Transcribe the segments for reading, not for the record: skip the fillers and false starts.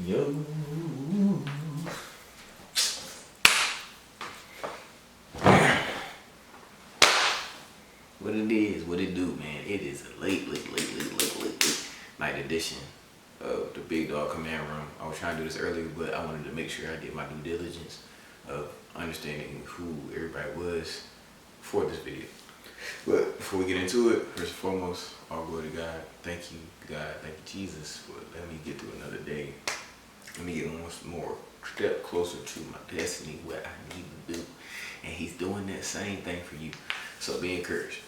Yo. What it is, what it do, man. It is a late night edition of the Big Dog Command Room. I was trying to do this earlier, but I wanted to make sure I did my due diligence of understanding who everybody was for this video. But before we get into it, first and foremost, all glory to God. Thank you, God. Thank you, Jesus, for letting me get through another day. Let me get one more step closer to my destiny, what I need to do. And he's doing that same thing for you. So be encouraged.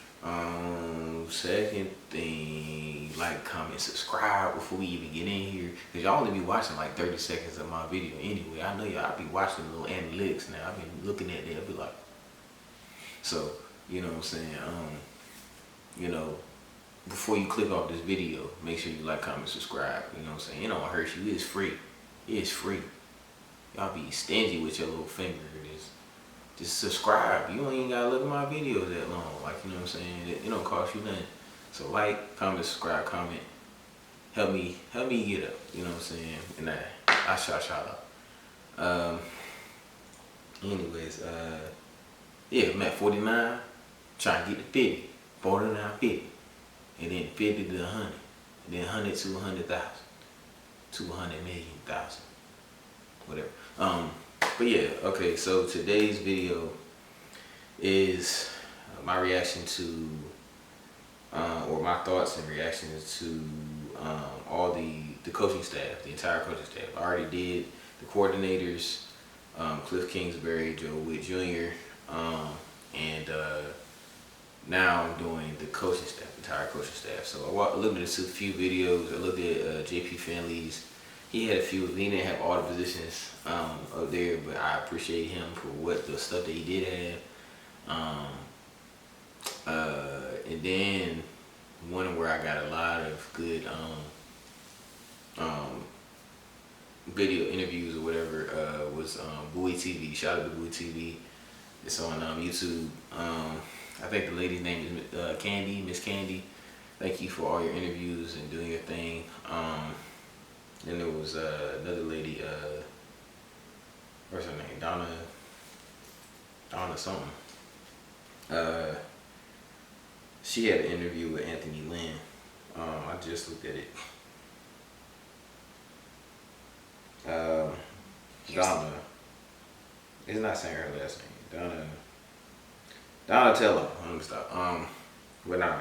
Second thing, like, comment, subscribe before we even get in here. Because y'all only be watching like 30 seconds of my video anyway. I know y'all be watching the little analytics now. I've been looking at that. I'll be like, so, you know what I'm saying? You know, before you click off this video, make sure you like, comment, subscribe. You know what I'm saying? It don't hurt you. It's free. It's free. Y'all be stingy with your little finger. Just subscribe. You don't even gotta look at my videos that long. Like, you know what I'm saying? It don't cost you nothing. So like, comment, subscribe, comment. Help me get up. You know what I'm saying? And I shout out. Anyways, yeah, I'm at 49. Trying to get to 50. 49, 50. And then 50 to 100. And then 100 to 100,000. 200 million thousand. Whatever. But yeah, okay, so today's video is my reaction to, or my thoughts and reactions to all the coaching staff, the entire coaching staff. I already did the coordinators, Cliff Kingsbury, Joe Witt Jr., and now I'm doing the coaching staff, entire coaching staff. So I looked at a few videos. I looked at JP Finley's. He had a few. He didn't have all the positions up there, but I appreciate him for what the stuff that he did have. And then one where I got a lot of good video interviews or whatever was Bowie TV. Shout out to Bowie TV. It's on YouTube. I think the lady's name is Candy, Miss Candy. Thank you for all your interviews and doing your thing. Then there was another lady, what's her name? Donna something. She had an interview with Anthony Lynn. I just looked at it. Donna. It's not saying her last name. Donatello. Let me stop. But nah,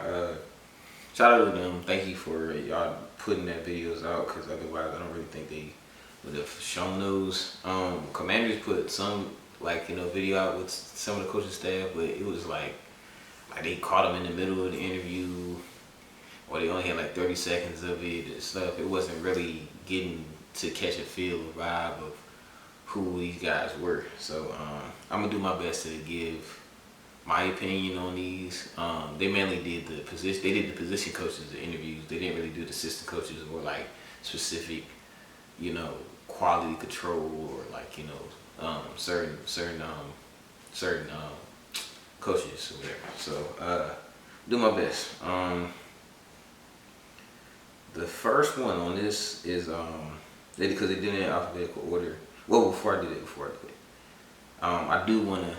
shout out to them. Thank you for y'all putting that videos out, because otherwise I don't really think they would have shown those. Commanders put some, like, you know, video out with some of the coaching staff, but it was like they caught them in the middle of the interview, or they only had like 30 seconds of it and stuff. It wasn't really getting to catch a feel, a vibe of who these guys were. So I'm gonna do my best to give my opinion on these. They mainly did the position. They did the position coaches, the interviews. They didn't really do the assistant coaches or like specific, you know, quality control or like, you know, certain coaches or whatever. So do my best. The first one on this is because they did it in alphabetical order. Well, before I did it, I do want to.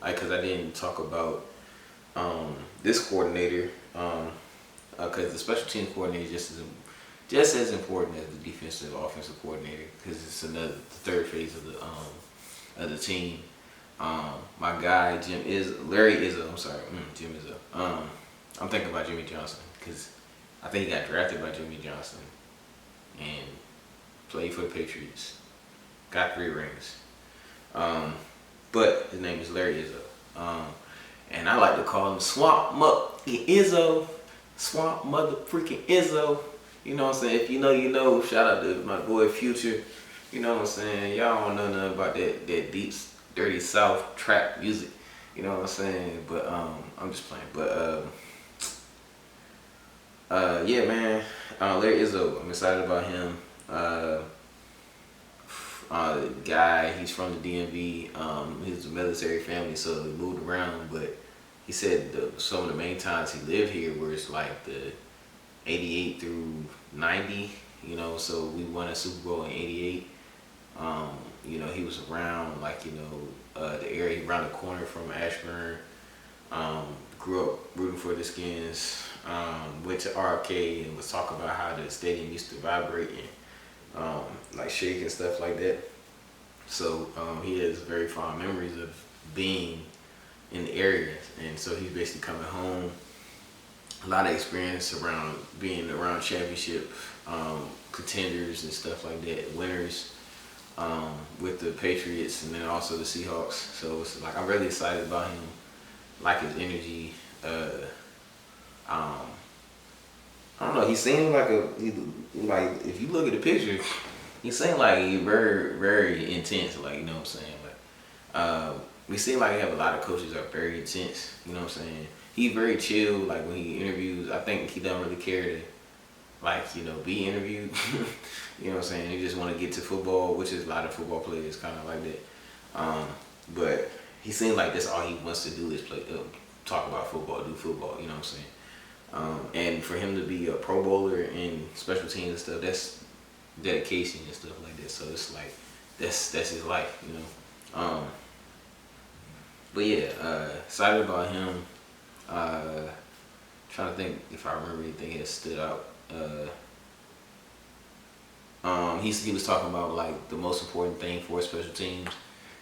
Because I didn't talk about this coordinator, because the special teams coordinator is just as important as the defensive offensive coordinator, because it's the third phase of the team. My guy Larry Izzo. I'm sorry, Jim Izzo. I'm thinking about Jimmy Johnson, because I think he got drafted by Jimmy Johnson and played for the Patriots. Got 3 rings. But his name is Larry Izzo. And I like to call him Swamp Izzo. Swamp mother freaking Izzo. You know what I'm saying? If you know, you know. Shout out to my boy Future. You know what I'm saying? Y'all don't know nothing about that deep, dirty South trap music. You know what I'm saying? But I'm just playing. But yeah, man. Larry Izzo. I'm excited about him. Guy, he's from the DMV. He's a military family, so he moved around, but he said some of the main times he lived here where it's like the 88 through 90, You know, so we won a Super Bowl in '88. You know, he was around like, you know, the area around the corner from Ashburn. Grew up rooting for the Skins. Went to RFK and was talking about how the stadium used to vibrate and like shake and stuff like that. So he has very fond memories of being in the area, and so he's basically coming home. A lot of experience around being around championship contenders and stuff like that, winners with the Patriots and then also the Seahawks. So it's like I'm really excited about him, like his energy. I don't know. He seemed like like if you look at the picture, he seemed like he very very intense. Like, you know what I'm saying. Like we seem like we have a lot of coaches that are very intense. You know what I'm saying. He's very chill. Like when he interviews, I think he doesn't really care to, like, you know, be interviewed. You know what I'm saying? He just want to get to football, which is a lot of football players kind of like that. But he seems like that's all he wants to do is play, talk about football, do football. You know what I'm saying? And for him to be a Pro Bowler in special teams and stuff, that's dedication and stuff like that. So it's like that's his life, you know. But yeah, excited about him. Trying to think if I remember anything that stood out. He was talking about like the most important thing for special teams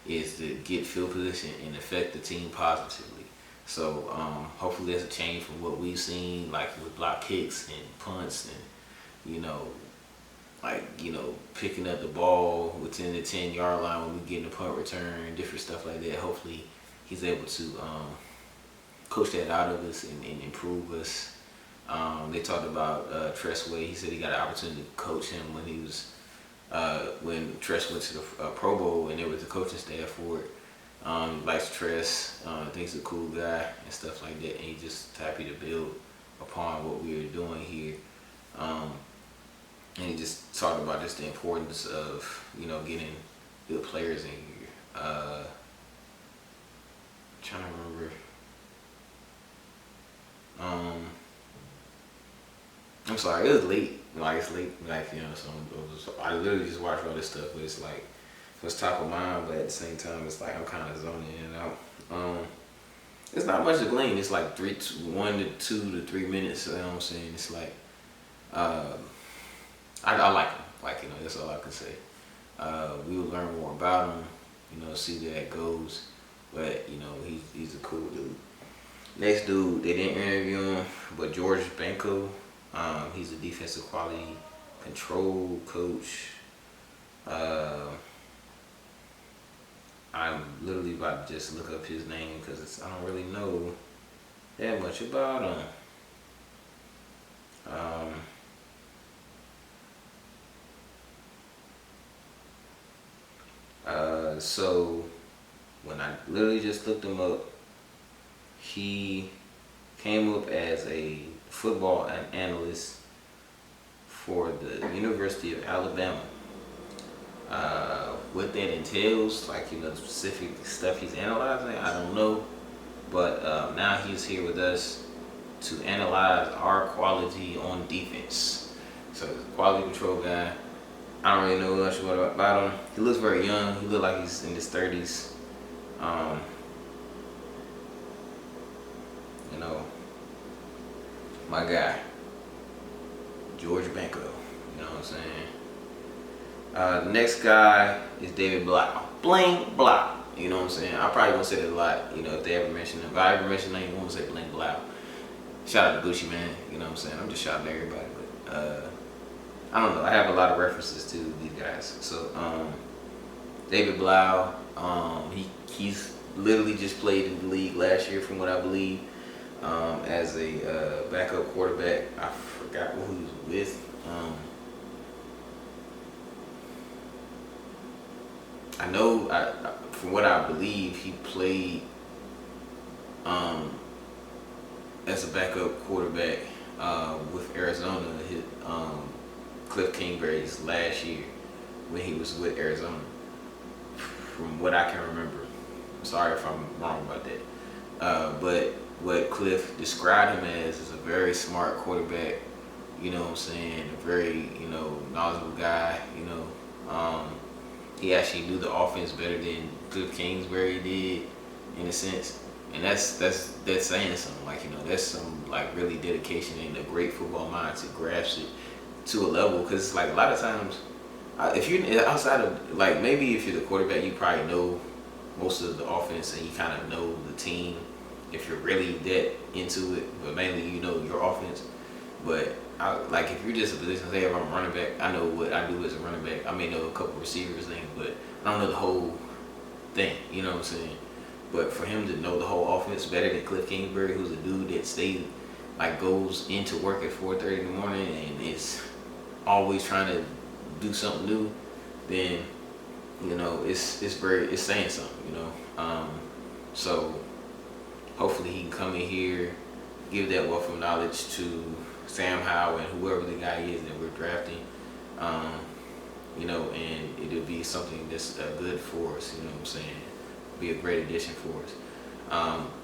is to get field position and affect the team positively. So hopefully that's a change from what we've seen, like with block kicks and punts and, you know, like, you know, picking up the ball within the 10-yard line when we get in the punt return and different stuff like that. Hopefully he's able to coach that out of us and improve us. They talked about Tressway. He said he got an opportunity to coach him when he was when Tress went to the Pro Bowl and there was the coaching staff for it. He likes Tress, thinks he's a cool guy and stuff like that, and he's just happy to build upon what we are doing here. And he just talked about just the importance of, you know, getting good players in here. Trying to remember. I'm sorry, it was late. Like, it's late, like, you know, so I literally just watched all this stuff, but it's like, it's top of mind, but at the same time, it's like I'm kind of zoning in and out. It's not much to glean. It's like 1 to 2 to 3 minutes, you know what I'm saying? It's like, I like him. Like, you know, that's all I can say. We will learn more about him, you know, see where that goes. But, you know, he's a cool dude. Next dude, they didn't interview him, but George Banko. He's a defensive quality control coach. I'm literally about to just look up his name because I don't really know that much about him. So when I literally just looked him up, he came up as a football analyst for the University of Alabama. What that entails, like, you know, the specific stuff he's analyzing, I don't know. But now he's here with us to analyze our quality on defense. So he's a quality control guy. I don't really know much about him. He looks very young. He looks like he's in his 30s. You know, my guy, George Banko. You know what I'm saying? The next guy is David Blau. Bling Blau. You know what I'm saying? I probably won't say that a lot, you know, if they ever mention him. If I ever mention him, I won't say Bling Blau. Shout out to Gucci Man. You know what I'm saying? I'm just shouting at everybody. But I don't know. I have a lot of references to these guys. So David Blau, he's literally just played in the league last year, from what I believe, as a backup quarterback. I forgot who he was with. I know, from what I believe, he played as a backup quarterback with Arizona, Cliff Kingsbury's last year when he was with Arizona, from what I can remember. I'm sorry if I'm wrong about that. But what Cliff described him as is a very smart quarterback, You know what I'm saying? A very, knowledgeable guy. He actually knew the offense better than Cliff Kingsbury did, in a sense. And that's saying something. Like, that's some like really dedication and a great football mind to grasp it to a level. Because like a lot of times, if you're outside of like maybe if you're the quarterback, you probably know most of the offense and you kind of know the team if you're really that into it. But mainly you know your offense. But like if you're just a position, say if I'm a running back, I know what I do as a running back. I may know a couple receivers things, but I don't know the whole thing. You know what I'm saying? But for him to know the whole offense better than Cliff Kingsbury, who's a dude that goes into work at 4:30 in the morning and is always trying to do something new, then it's saying something. So hopefully he can come in here, give that wealth of knowledge to Sam Howell and whoever the guy is that we're drafting, and it'll be something that's good for us. You know what I'm saying? Be a great addition for us.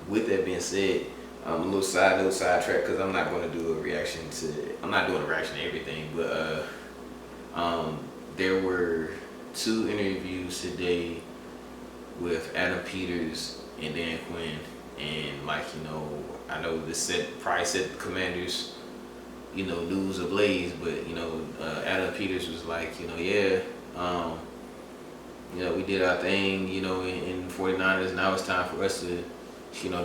With that being said, a little sidetrack, because I'm not going to do a reaction to. I'm not doing a reaction to everything, but there were 2 interviews today with Adam Peters and Dan Quinn, and like I know this probably set the Commanders news ablaze, but Adam Peters was like we did our thing in the 49ers. Now it's time for us to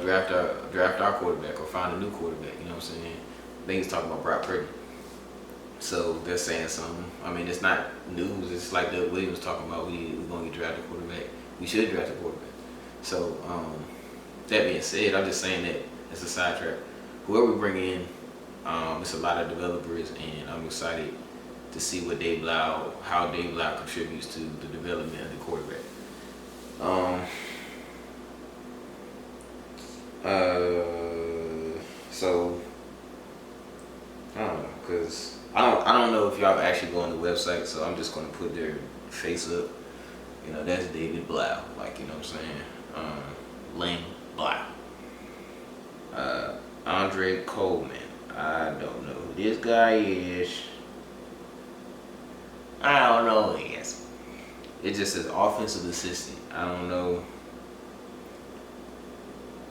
draft our quarterback or find a new quarterback. You know what I'm saying? I think he's talking about Brock Purdy. So they're saying something. I mean, it's not news. It's like Doug Williams talking about we're going to draft a quarterback. We should draft a quarterback. So that being said, I'm just saying that it's a sidetrack. Whoever we bring in, it's a lot of developers, and I'm excited to see how Dave Blau contributes to the development of the quarterback. So I don't know, cause I don't know if y'all actually go on the website, so I'm just gonna put their face up. That's David Blau, like what I'm saying. Lane Blau. Andre Coleman. I don't know who this guy is. I don't know who he is. It just says offensive assistant. I don't know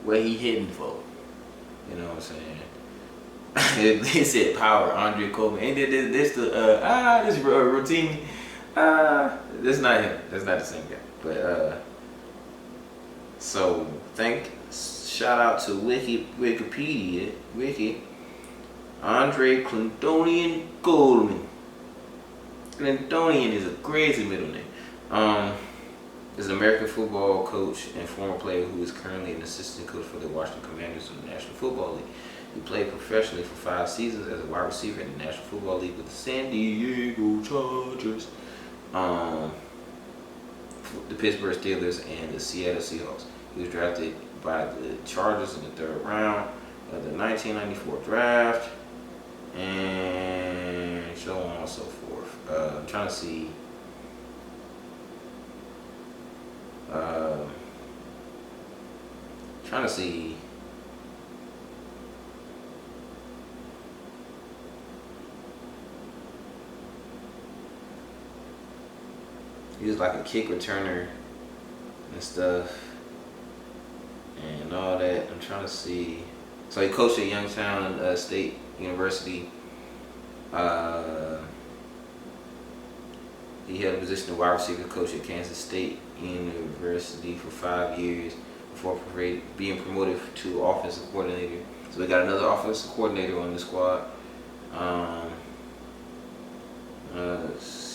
what he hitting for. You know what I'm saying? It said power, Andre Coleman. Ain't this this routine? That's not him. That's not the same guy. But so shout out to Wikipedia. Andre Clintonian Coleman. Clintonian is a crazy middle name. Is an American football coach and former player who is currently an assistant coach for the Washington Commanders of the National Football League. He played professionally for 5 seasons as a wide receiver in the National Football League with the San Diego Chargers, the Pittsburgh Steelers, and the Seattle Seahawks. He was drafted by the Chargers in the 3rd round of the 1994 draft, and so on and so forth. I'm trying to see. He was like a kick returner and stuff and all that. I'm trying to see. So he coached at Youngstown State University. He held a position of wide receiver coach at Kansas State University for 5 years before being promoted to offensive coordinator. So we got another offensive coordinator on the squad.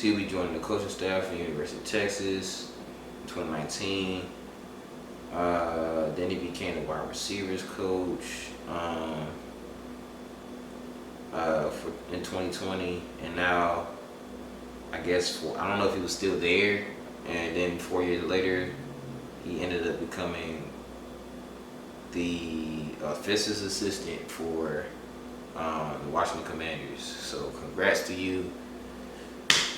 He'll be joining the coaching staff at the University of Texas in 2019. Then he became the wide receivers coach in 2020, and now I guess I don't know if he was still there, and then 4 years later he ended up becoming the offensive assistant for the Washington Commanders. So congrats to you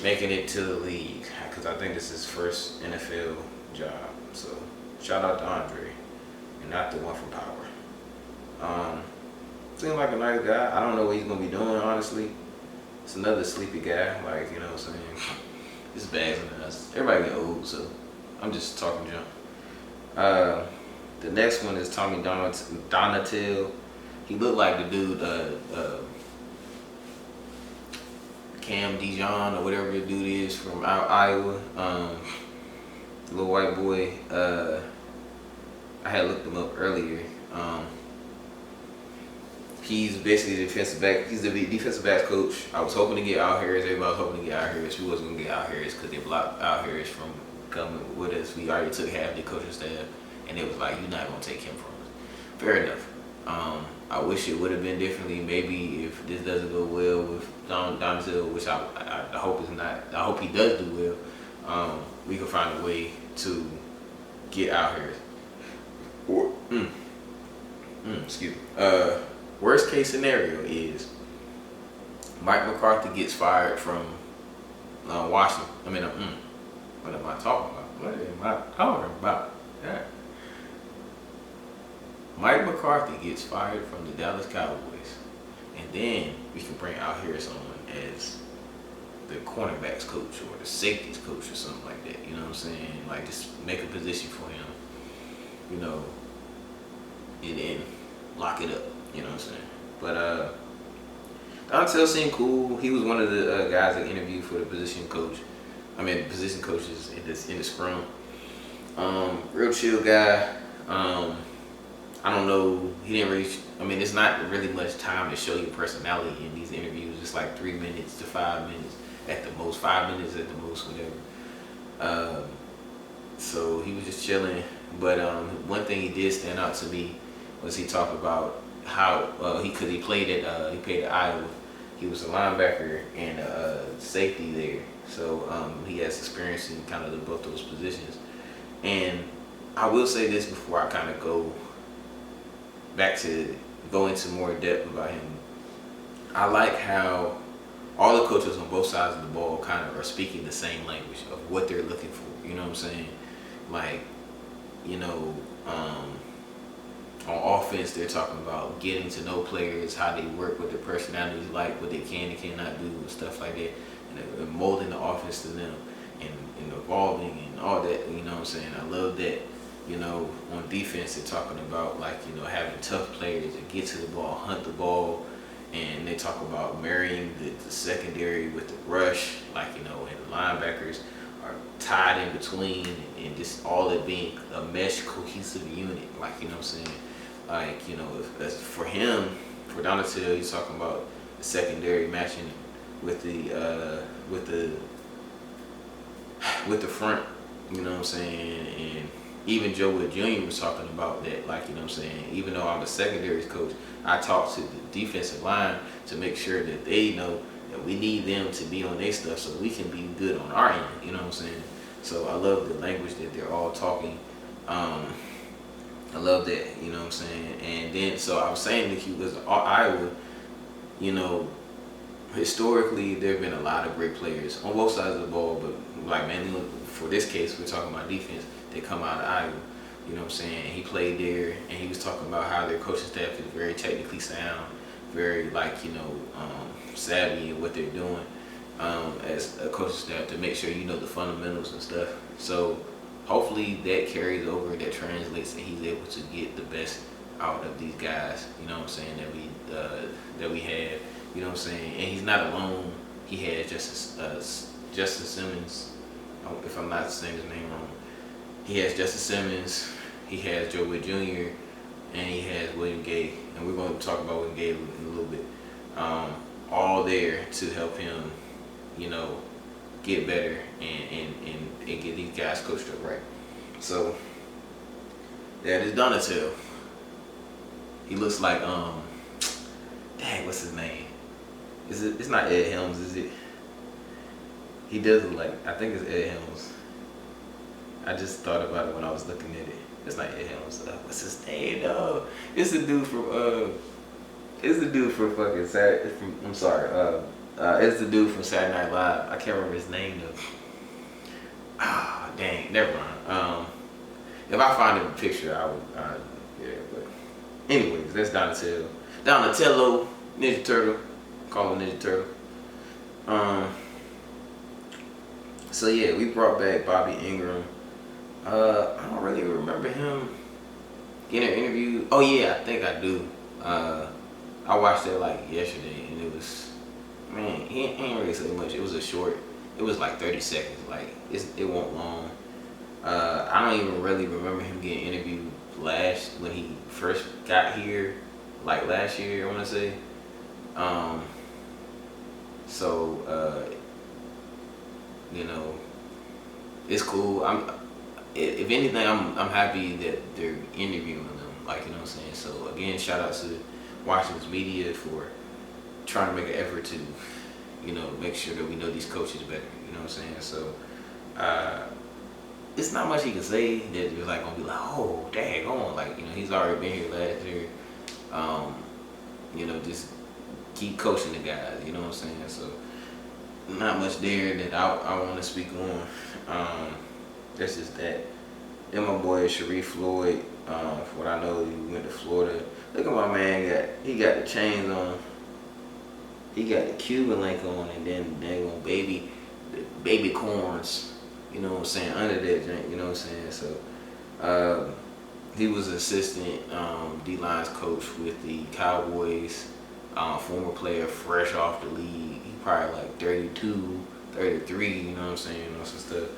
making it to the league, because I think this is his first NFL job. So shout out to Andre, and not the one from Power. Seems like a nice guy. I don't know what he's gonna be doing, honestly. It's another sleepy guy, like, you know what I'm saying? This bag's on us. Everybody get old, so I'm just talking junk. The next one is Tommy Donatel. He looked like the dude, Cam Dijon or whatever the dude is from Iowa. Little white boy. I had looked him up earlier. He's basically the defensive back. He's the defensive backs coach. I was hoping to get Al Harris. Everybody was hoping to get Al Harris. We wasn't gonna get Al Harris because they blocked Al Harris from coming with us. We already took half the coaching staff, and it was like, you're not gonna take him from us. Fair enough. I wish it would have been differently. Maybe if this doesn't go well with Donzel, which I hope is not. I hope he does do well. We can find a way to get Al Harris. Or excuse me. Worst case scenario is Mike McCarthy gets fired from Washington. I mean, what am I talking about? What am I talking about? Yeah. Mike McCarthy gets fired from the Dallas Cowboys, and then we can bring Al Harris on as the cornerbacks coach or the safeties coach or something like that. You know what I'm saying? Like, just make a position for him, you know, and then lock it up. You know what I'm saying? But Dontel seemed cool. He was one of the guys that interviewed for the position coaches in the scrum. Real chill guy. I don't know. He didn't really. I mean, it's not really much time to show your personality in these interviews. It's like 3 minutes to 5 minutes at the most, 5 minutes at the most, whatever. So he was just chilling. But one thing he did stand out to me was he talked about how he played at Iowa. He was a linebacker and a safety there. So he has experience in kind of both those positions. And I will say this before I kind of go into more depth about him. I like how all the coaches on both sides of the ball kind of are speaking the same language of what they're looking for. You know what I'm saying? Like, you know, on offense, they're talking about getting to know players, how they work, what their personalities like, what they can and cannot do, and stuff like that, and molding the offense to them, and evolving and all that. You know what I'm saying? I love that. You know, on defense, they're talking about, like, you know, having tough players that get to the ball, hunt the ball, and they talk about marrying the secondary with the rush, like, you know, and the linebackers are tied in between, and just all it being a mesh, cohesive unit, like, you know what I'm saying? Like, you know, for him, for Donatel, he's talking about the secondary matching with the front, you know what I'm saying? And even Joe Wood Jr. was talking about that, like, you know what I'm saying? Even though I'm a secondaries coach, I talk to the defensive line to make sure that they know that we need them to be on their stuff so we can be good on our end, you know what I'm saying? So I love the language that they're all talking. I love that, you know what I'm saying? And then, so I was saying that he was Iowa, you know, historically there have been a lot of great players on both sides of the ball, but like, mainly for this case, we're talking about defense. They come out of Iowa, you know what I'm saying? He played there, and he was talking about how their coaching staff is very technically sound, very, like, you know, savvy in what they're doing as a coaching staff to make sure you know the fundamentals and stuff. So hopefully that carries over, that translates, and he's able to get the best out of these guys, you know what I'm saying, that we have, you know what I'm saying? And he's not alone. He has Justin Simmons, if I'm not saying his name wrong. He has Justin Simmons, he has Joe Wood Jr., and he has William Gay. And we're going to talk about William Gay in a little bit. All there to help him, you know, get better and get these guys coached up right. So that is Donatel. He looks like dang, what's his name? It's not Ed Helms, is it? He does look like, I think it's Ed Helms. I just thought about it when I was looking at it. It's not Ed Helms. What's his name? No, it's the dude from fucking Saturday. I'm sorry. It's the dude from Saturday Night Live. I can't remember his name though. Ah, dang, never mind. If I find a picture, I would. Yeah, but anyways, that's Donatello. Ninja Turtle. Call him Ninja Turtle. Um, so yeah, we brought back Bobby Ingram. I don't really remember him getting an interview. Oh yeah, I think I do. I watched it like yesterday, and it was, man, he ain't really say much. It was a short. It was like 30 seconds. Like it won't long. I don't even really remember him getting interviewed when he first got here, like last year. I want to say. Um, so you know, it's cool. If anything, I'm happy that they're interviewing them. Like, you know what I'm saying. So again, shout out to Washington's media for trying to make an effort to, make sure that we know these coaches better. You know what I'm saying. So it's not much he can say that you're like gonna be like, oh, dang on. Like, he's already been here last year. Just keep coaching the guys. You know what I'm saying. So not much there that I want to speak on. That's just that. Then my boy Sharif Floyd, from what I know, he went to Florida. Look at my man, he got the chains on. He got the Cuban link on, and then dang on the baby corns, you know what I'm saying, under that drink, you know what I'm saying. So he was assistant D-line's coach with the Cowboys, former player, fresh off the league. He probably like 32, 33, you know what I'm saying, some stuff.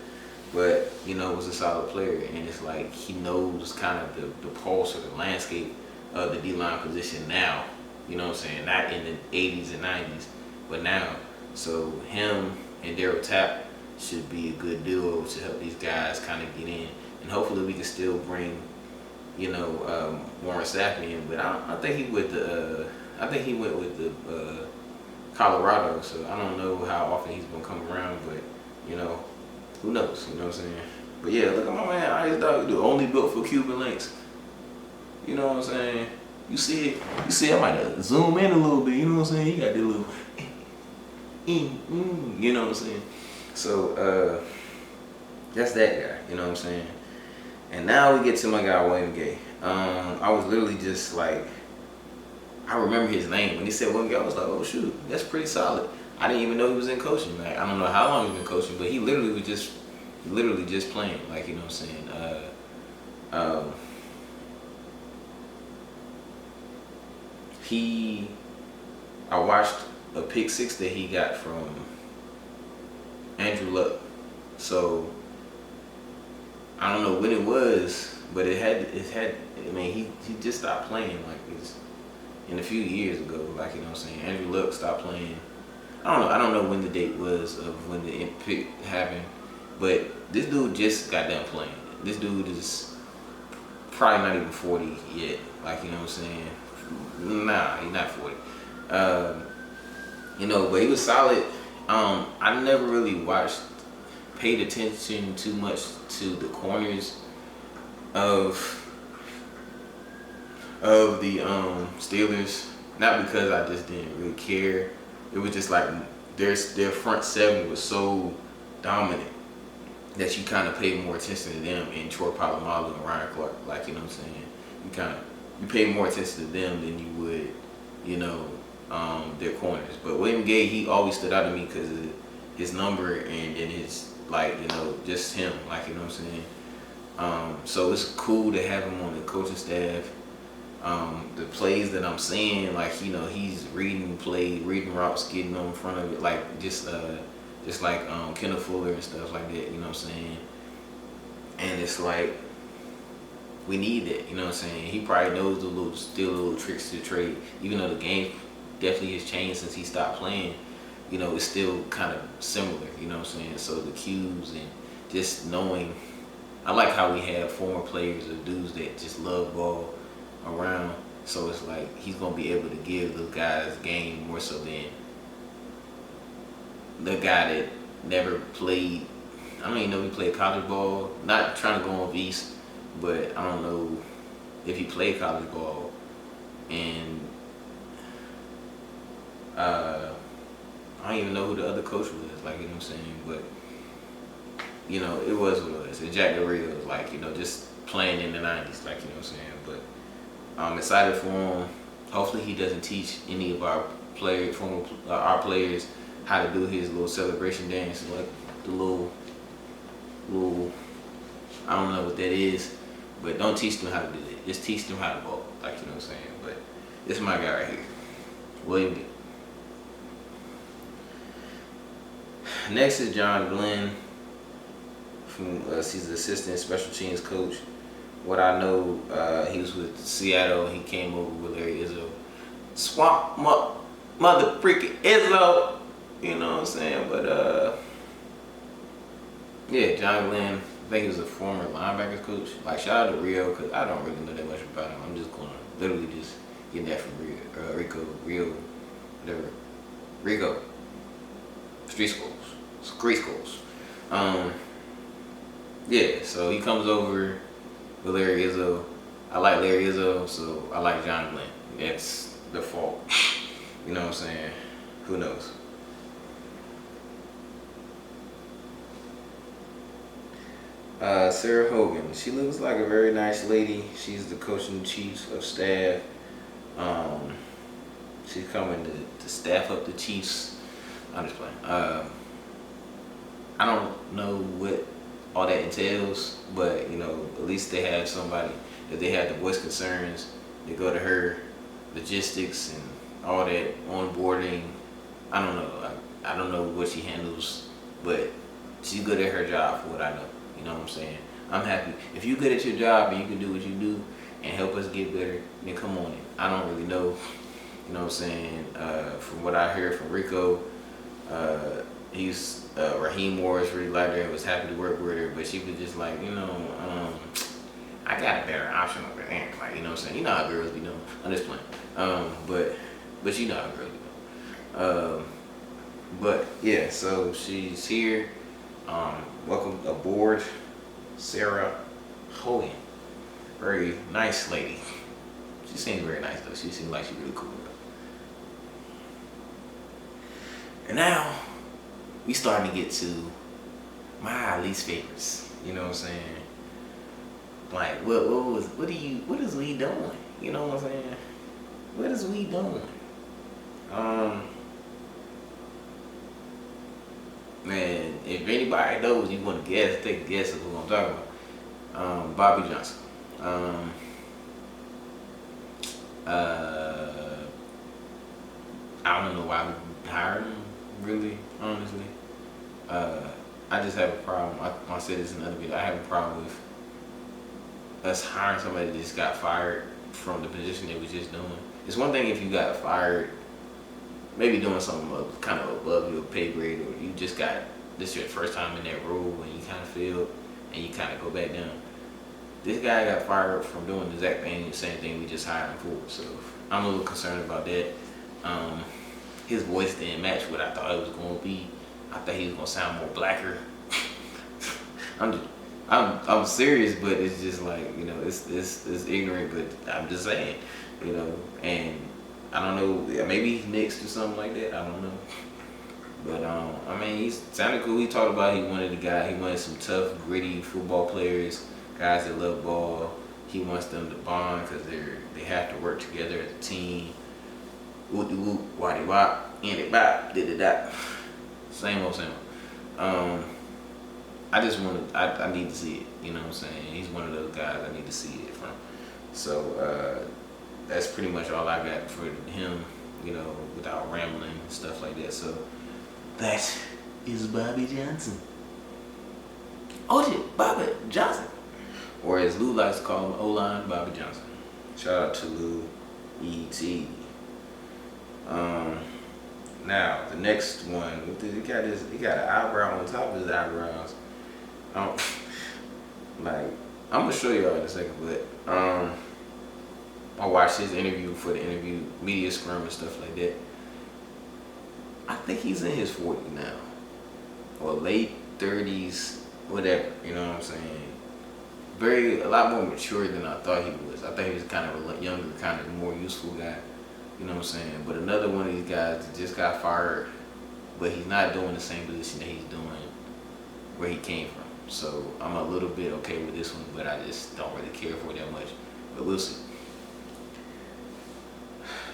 But, was a solid player, and it's like he knows kind of the pulse or the landscape of the D-line position now, you know what I'm saying, not in the 80s and 90s, but now. So him and Daryl Tapp should be a good duo to help these guys kind of get in, and hopefully we can still bring, Warren Sapp in. But I think he went with the Colorado, so I don't know how often he's gonna come around, but who knows? You know what I'm saying? But yeah, look at my man Ice Dog, dude, only built for Cuban links. You know what I'm saying? You see it. I might zoom in a little bit. You know what I'm saying? He got that little, you know what I'm saying? So that's that guy. You know what I'm saying? And now we get to my guy William Gay. I was literally just like, I remember his name when he said William Gay. I was like, oh shoot, that's pretty solid. I didn't even know he was in coaching. Like, I don't know how long he's been coaching, but he literally was just playing. Like, you know what I'm saying? I watched a pick six that he got from Andrew Luck. So I don't know when it was, but it had. I mean, he just stopped playing like this in a few years ago. Like, you know what I'm saying? Andrew Luck stopped playing. I don't know when the date was of when the pick happened, but this dude just got done playing. This dude is probably not even 40 yet. Like, you know what I'm saying? Nah, he's not 40. But he was solid. I never really paid attention too much to the corners of the Steelers. Not because I just didn't really care. It was just like their front seven was so dominant that you kind of paid more attention to them, and Troy Polamalu and Ryan Clark. Like, you know what I'm saying? You pay more attention to them than you would, their corners. But William Gay, he always stood out to me because of his number and his, like, just him. Like, you know what I'm saying? So it's cool to have him on the coaching staff. The plays that I'm seeing, like, he's reading routes, getting on in front of it, like just like Kenneth Fuller and stuff like that, you know what I'm saying? And it's like, we need that, you know what I'm saying? He probably knows the little tricks to the trade, even though the game definitely has changed since he stopped playing. It's still kind of similar, you know what I'm saying? So the cues and just knowing, I like how we have former players or dudes that just love ball around, so it's like he's gonna be able to give those guys game more so than the guy that never played. I don't even know if he played college ball. Not trying to go on East, but I don't know if he played college ball. And I don't even know who the other coach was. Like, you know what I'm saying? But it was what it was. And Jack Del Rio was like, just playing in the 90s. Like, you know what I'm saying? But I'm excited for him. Hopefully he doesn't teach any of our players how to do his little celebration dance, like the little I don't know what that is, but don't teach them how to do that. Just teach them how to vote, like you know what I'm saying. But this is my guy right here, William Gay. Next is John Glenn. He's the assistant special teams coach. What I know, he was with Seattle. He came over with Larry Izzo. Swamp mother freaking Izzo. You know what I'm saying? But yeah, John Glenn. I think he was a former linebackers coach. Like shout out to Rio, because I don't really know that much about him. I'm just going to literally just get that from Rio, whatever. Rico. Street schools. Yeah, so he comes over with Larry Izzo. I like Larry Izzo, so I like John Glenn. That's the fault. You know what I'm saying? Who knows? Sarah Hogan. She looks like a very nice lady. She's the coaching chief of staff. She's coming to staff up the Chiefs. I'm just playing. I don't know what all that entails, but you know, at least they have somebody. If they have the voice concerns, they go to her. Logistics and all that onboarding. I don't know. I don't know what she handles, but she's good at her job for what I know. You know what I'm saying? I'm happy. If you're good at your job and you can do what you do and help us get better, then come on in. I don't really know. You know what I'm saying? From what I heard from Rico, Raheem Morris really liked her and was happy to work with her, but she was just like, you know, I got a better option over there. Like, you know what I'm saying? You know how girls be doing. I'm just playing. But you know how girls be doing. But yeah, so she's here. Welcome aboard, Sarah Hogan. Very nice lady. She seems very nice though. She seems like she's really cool. And now we starting to get to my least favorites. You know what I'm saying? Like what is we doing? You know what I'm saying? What is we doing? Man, if anybody knows, you want to guess, take a guess of who I'm talking about. Bobby Johnson. I don't know why we hired him, really, honestly. I just have a problem. I said this in another video. I have a problem with us hiring somebody that just got fired from the position they was just doing. It's one thing if you got fired, maybe doing something kind of above your pay grade, or you just got, this your first time in that role and you kind of failed and you kind of go back down. This guy got fired from doing the exact same thing we just hired him for. So I'm a little concerned about that. His voice didn't match what I thought it was going to be. I thought he was going to sound more blacker. I'm serious, but it's just like, you know, it's ignorant, but I'm just saying, you know, and I don't know, maybe he's mixed or something like that, I don't know. But I mean, he sounded cool. He talked about he wanted some tough, gritty football players, guys that love ball. He wants them to bond because they have to work together as a team. Whoop de whoop, waddy wop, andy bop, did that. Same old. I need to see it. You know what I'm saying? He's one of those guys I need to see it from. So that's pretty much all I got for him. You know, without rambling and stuff like that. So that is Bobby Johnson. Oh, Bobby Johnson. Or as Lou likes to call him, O-line Bobby Johnson. Shout out to Lou E.T. Now the next one, he got an eyebrow on top of his eyebrows. Like, I'm gonna show y'all in a second, but I watched his interview for the interview, media scrum and stuff like that. I think he's in his 40s now, or late 30s, whatever. You know what I'm saying? A lot more mature than I thought he was. I thought he was kind of a younger, kind of more useful guy. You know what I'm saying? But another one of these guys that just got fired, but he's not doing the same position that he's doing where he came from. So I'm a little bit okay with this one, but I just don't really care for it that much. But we'll see.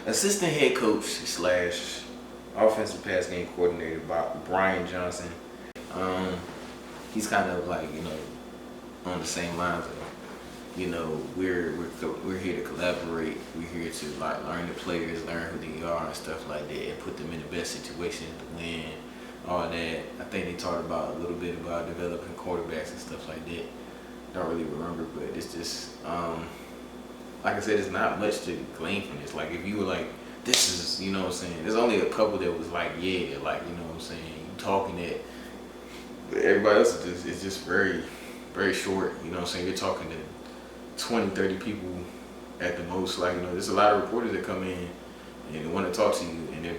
Assistant head coach / offensive pass game coordinator, Brian Johnson. He's kind of like, on the same lines of, we're here to collaborate. We're here to like learn the players, learn who they are and stuff like that, and put them in the best situation to win. All that. I think they talked about a little bit about developing quarterbacks and stuff like that. Don't really remember, but it's just like I said, it's not much to glean from this. Like if you were like, this is, you know what I'm saying. There's only a couple that was like, yeah, like you know what I'm saying. You talking that, but everybody else is just very, very short. You know what I'm saying. You're talking to 20, 30 people at the most. Like there's a lot of reporters that come in and they want to talk to you, and they're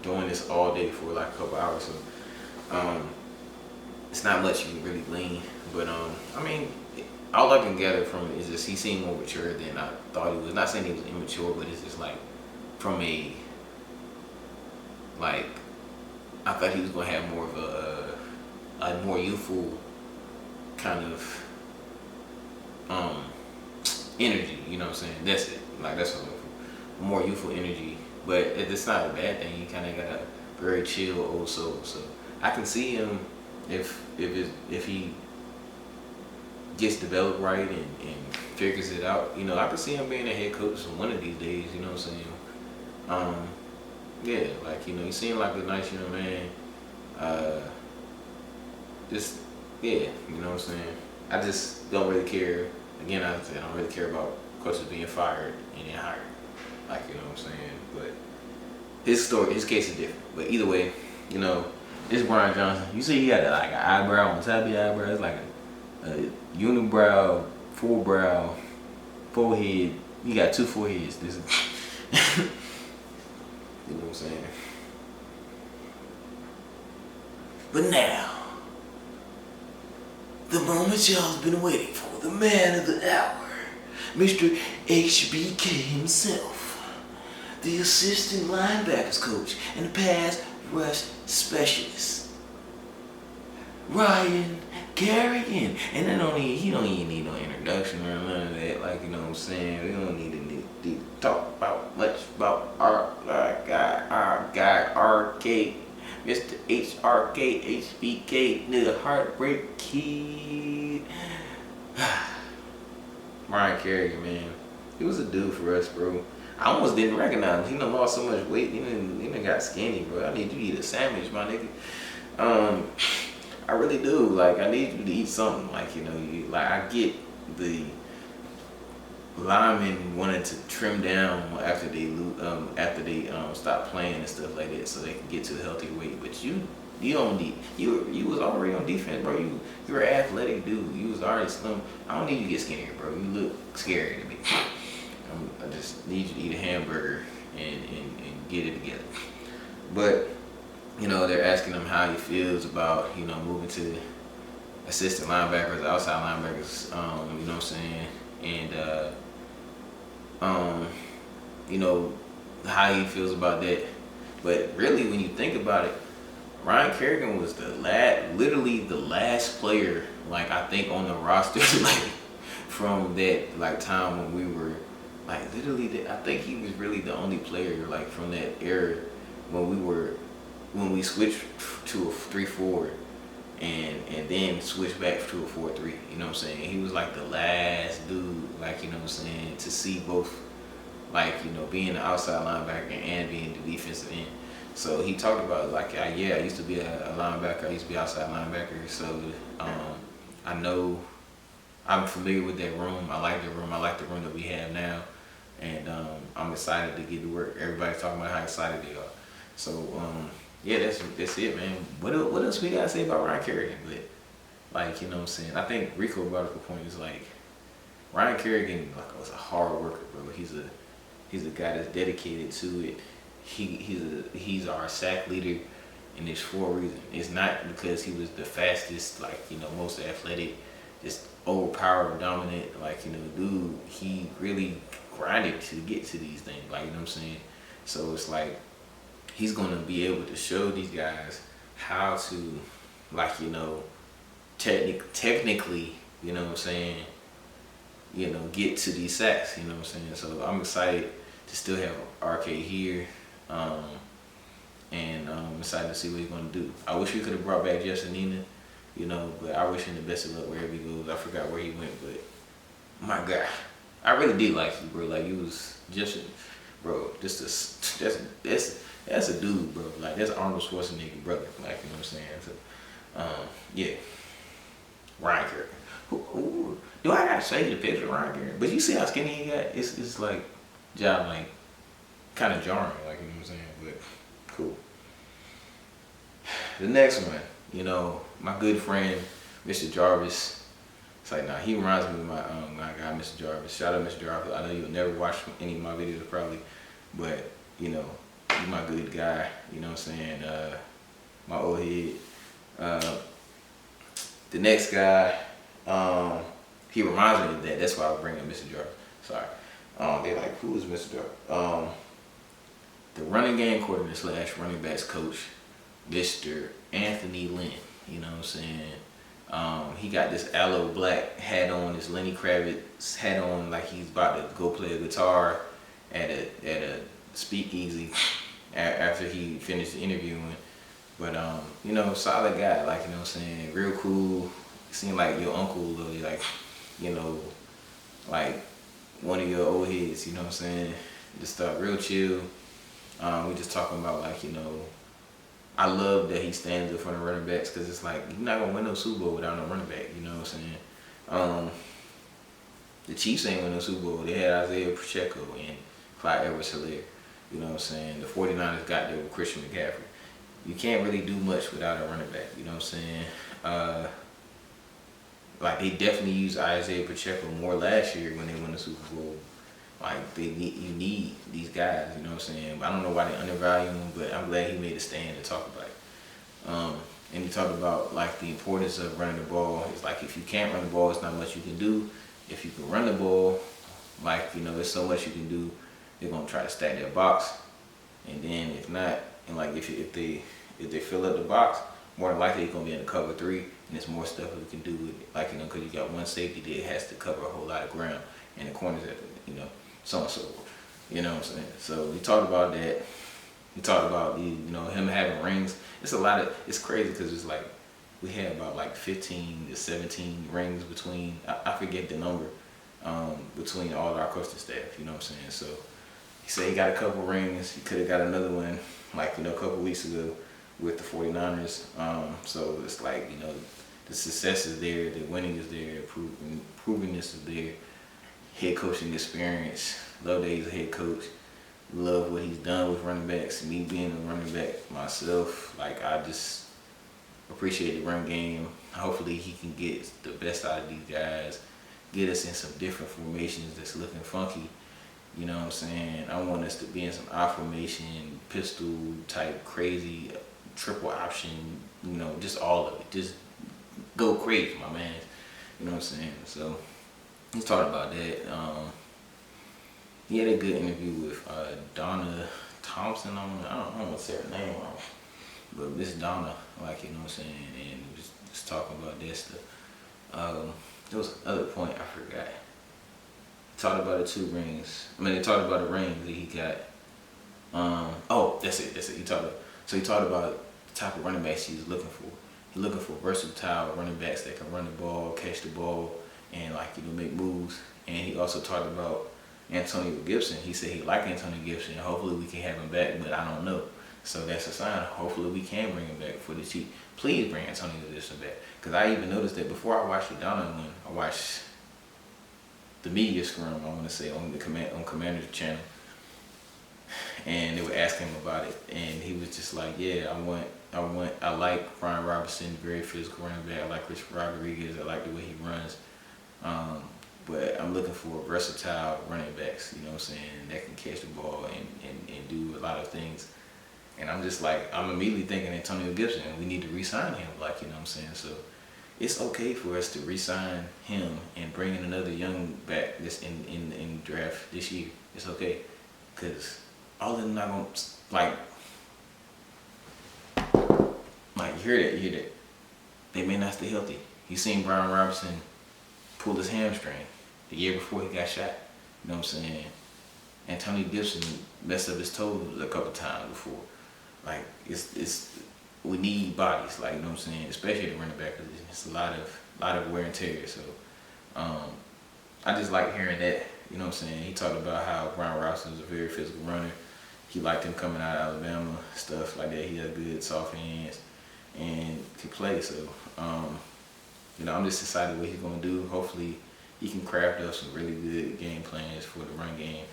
doing this all day for like a couple hours. So it's not much you can really glean. But I mean, all I can gather from it is just he seemed more mature than I thought he was. Not saying he was immature, but it's just like from I thought he was gonna have more of a more youthful kind of energy. You know what I'm saying? That's it. Like that's what I'm looking for. More youthful energy. But it's not a bad thing. He kind of got a very chill old soul. So I can see him if he gets developed right and figures it out. I can see him being a head coach one of these days. You know what I'm saying? Yeah, like he seemed like a nice young man. Just yeah, you know what I'm saying. I just don't really care. Again, I don't really care about coaches being fired and then hired. Like you know what I'm saying. But his case is different. But either way, this Brian Johnson. You see, he had like an eyebrow on top of the eyebrow. It's like a unibrow, full brow, forehead. He got two foreheads. This is, you know what I'm saying. But now, the moment y'all's been waiting for, the man of the hour, Mr. HBK himself, the assistant linebackers coach and the pass rush specialist, Ryan Kerrigan. And he don't even need no introduction or none of that. Like, you know what I'm saying? We don't need to talk about much about our guy, RK, Mr. HRK, HBK, the Heartbreak Kid. Ryan Kerrigan, man. He was a dude for us, bro. I almost didn't recognize him. He done lost so much weight. He done got skinny, bro. I need you to eat a sandwich, my nigga. I really do. Like, I need you to eat something. Like, I get the linemen wanted to trim down after they stop playing and stuff like that, so they can get to a healthy weight. But you don't need. You was already on defense, bro. You were an athletic dude. You was already slim. I don't need you to get skinnier, bro. You look scary to me. I just need you to eat a hamburger and get it together. But they're asking him how he feels about moving to assistant linebackers, outside linebackers. You know what I'm saying, and how he feels about that. But really, when you think about it, Ryan Kerrigan was literally the last player, like I think, on the roster, like from that like time when we were. Like literally, I think he was really the only player like from that era when we switched to a 3-4 and then switched back to a 4-3. You know what I'm saying? He was like the last dude, like you know what I'm saying, to see both, like being the outside linebacker and being the defensive end. So he talked about like, I used to be a linebacker. I used to be outside linebacker. So I know. I'm familiar with that room. I like the room. I like the room that we have now. And I'm excited to get to work. Everybody's talking about how excited they are. So, that's it, man. What else we got to say about Ryan Kerrigan? But, like, you know what I'm saying? I think Rico brought up a point. It's like, Ryan Kerrigan was a hard worker, bro. He's a guy that's dedicated to it. He's our sack leader, and it's for a reason. It's not because he was the fastest, like, most athletic, just overpowered, dominant, like, dude, he really grinded to get to these things, like, you know what I'm saying? So it's like, he's gonna be able to show these guys how to, like, technically, you know what I'm saying, get to these sacks, you know what I'm saying? So I'm excited to still have RK here, and I'm excited to see what he's gonna do. I wish we could have brought back Justin Nina, you know, but I wish him the best of luck wherever he goes. I forgot where he went, but my God, I really did like you, bro. Like you was just, bro. That's a dude, bro. Like that's Arnold Schwarzenegger, brother. Like you know what I'm saying. So, yeah, Ryan Kerrigan. Who do I gotta show you the picture of Ryan Kerrigan? But you see how skinny he got? It's like, job like, kind of jarring. Like you know what I'm saying. But cool. The next one, you know, my good friend, Mr. Jarvis. It's like, nah, he reminds me of my guy, Mr. Jarvis. Shout out, Mr. Jarvis. I know you'll never watch any of my videos probably, but, you know, you my good guy, you know what I'm saying? My old head. The next guy, he reminds me of that. That's why I was bringing up Mr. Jarvis. Sorry. They're like, who is Mr. Jarvis? The running game coordinator slash running backs coach, Mr. Anthony Lynn. You know what I'm saying? He got this aloe black hat on, this Lenny Kravitz hat on, like he's about to go play a guitar at a speakeasy after he finished interviewing. But you know, solid guy, like you know what I'm saying, real cool. Seemed like your uncle, like, you know, like one of your old heads, you know what I'm saying? Just real chill. We just talking about like, you know, I love that he stands up for the running backs because it's like you're not gonna win no Super Bowl without no running back. You know what I'm saying? The Chiefs ain't win no Super Bowl. They had Isaiah Pacheco and Clyde Edwards-Helaire. You know what I'm saying? The 49ers got there with Christian McCaffrey. You can't really do much without a running back. You know what I'm saying? Like they definitely used Isaiah Pacheco more last year when they won the Super Bowl. Like you need these guys, you know what I'm saying? I don't know why they undervalue him, but I'm glad he made a stand to talk about it. And he talked about like the importance of running the ball. It's like if you can't run the ball, it's not much you can do. If you can run the ball, like you know, there's so much you can do. They're gonna try to stack their box, and then if not, and like if they fill up the box, more than likely you're gonna be in the cover 3, and there's more stuff that we can do with it. Like you know, because you got one safety that has to cover a whole lot of ground, and the corners that you know. So and so forth. You know what I'm saying? So we talked about that. We talked about you know him having rings. It's a lot of it's crazy because it's like we had about like 15 to 17 rings between I forget the number between all our coaching staff. You know what I'm saying? So he said he got a couple rings. He could have got another one like you know a couple weeks ago with the 49ers. So it's like you know the success is there, the winning is there, provingness is there. Head coaching experience. Love that he's a head coach. Love what he's done with running backs. Me being a running back myself, like I just appreciate the run game. Hopefully he can get the best out of these guys. Get us in some different formations that's looking funky. You know what I'm saying? I want us to be in some I formation, pistol type, crazy, triple option. You know, just all of it. Just go crazy, my man. You know what I'm saying? So. He talked about that. He had a good interview with Donna Thompson. I don't want to say her name wrong, but Miss Donna, like you know what I'm saying, and he was just talking about this stuff. There was another point I forgot. He talked about the 2 rings. I mean, they talked about the ring that he got. Oh, that's it. He talked about the type of running backs he's looking for. He's looking for versatile running backs that can run the ball, catch the ball. And like you know, make moves. And he also talked about Antonio Gibson. He said he liked Antonio Gibson. Hopefully we can have him back, but I don't know. So that's a sign. Hopefully we can bring him back for the Chiefs. Please bring Antonio Gibson back. Because I even noticed that before I watched the Donna one, I watched the media scrum. I want to say on Commander's channel, and they were asking him about it, and he was just like, yeah, I like Brian Robinson, very physical running back. I like Rich Rodriguez. I like the way he runs. But I'm looking for versatile running backs, you know what I'm saying, that can catch the ball and do a lot of things. And I'm just like, I'm immediately thinking Antonio Gibson, and we need to re-sign him, like, you know what I'm saying. So it's okay for us to re-sign him and bring in another young back that's in draft this year. It's okay. Because all of them not going to, like, you hear that. They may not stay healthy. You seen Brian Robinson pulled his hamstring the year before he got shot. You know what I'm saying? Antonio Gibson messed up his toes a couple times before. Like it's we need bodies, like you know what I'm saying, especially the running back position. It's a lot of wear and tear. So um, I just like hearing that. You know what I'm saying? He talked about how Brian Robinson was a very physical runner. He liked him coming out of Alabama, stuff like that. He had good soft hands and could play. So I'm just excited what he's gonna do. Hopefully he can craft up some really good game plans for the run game,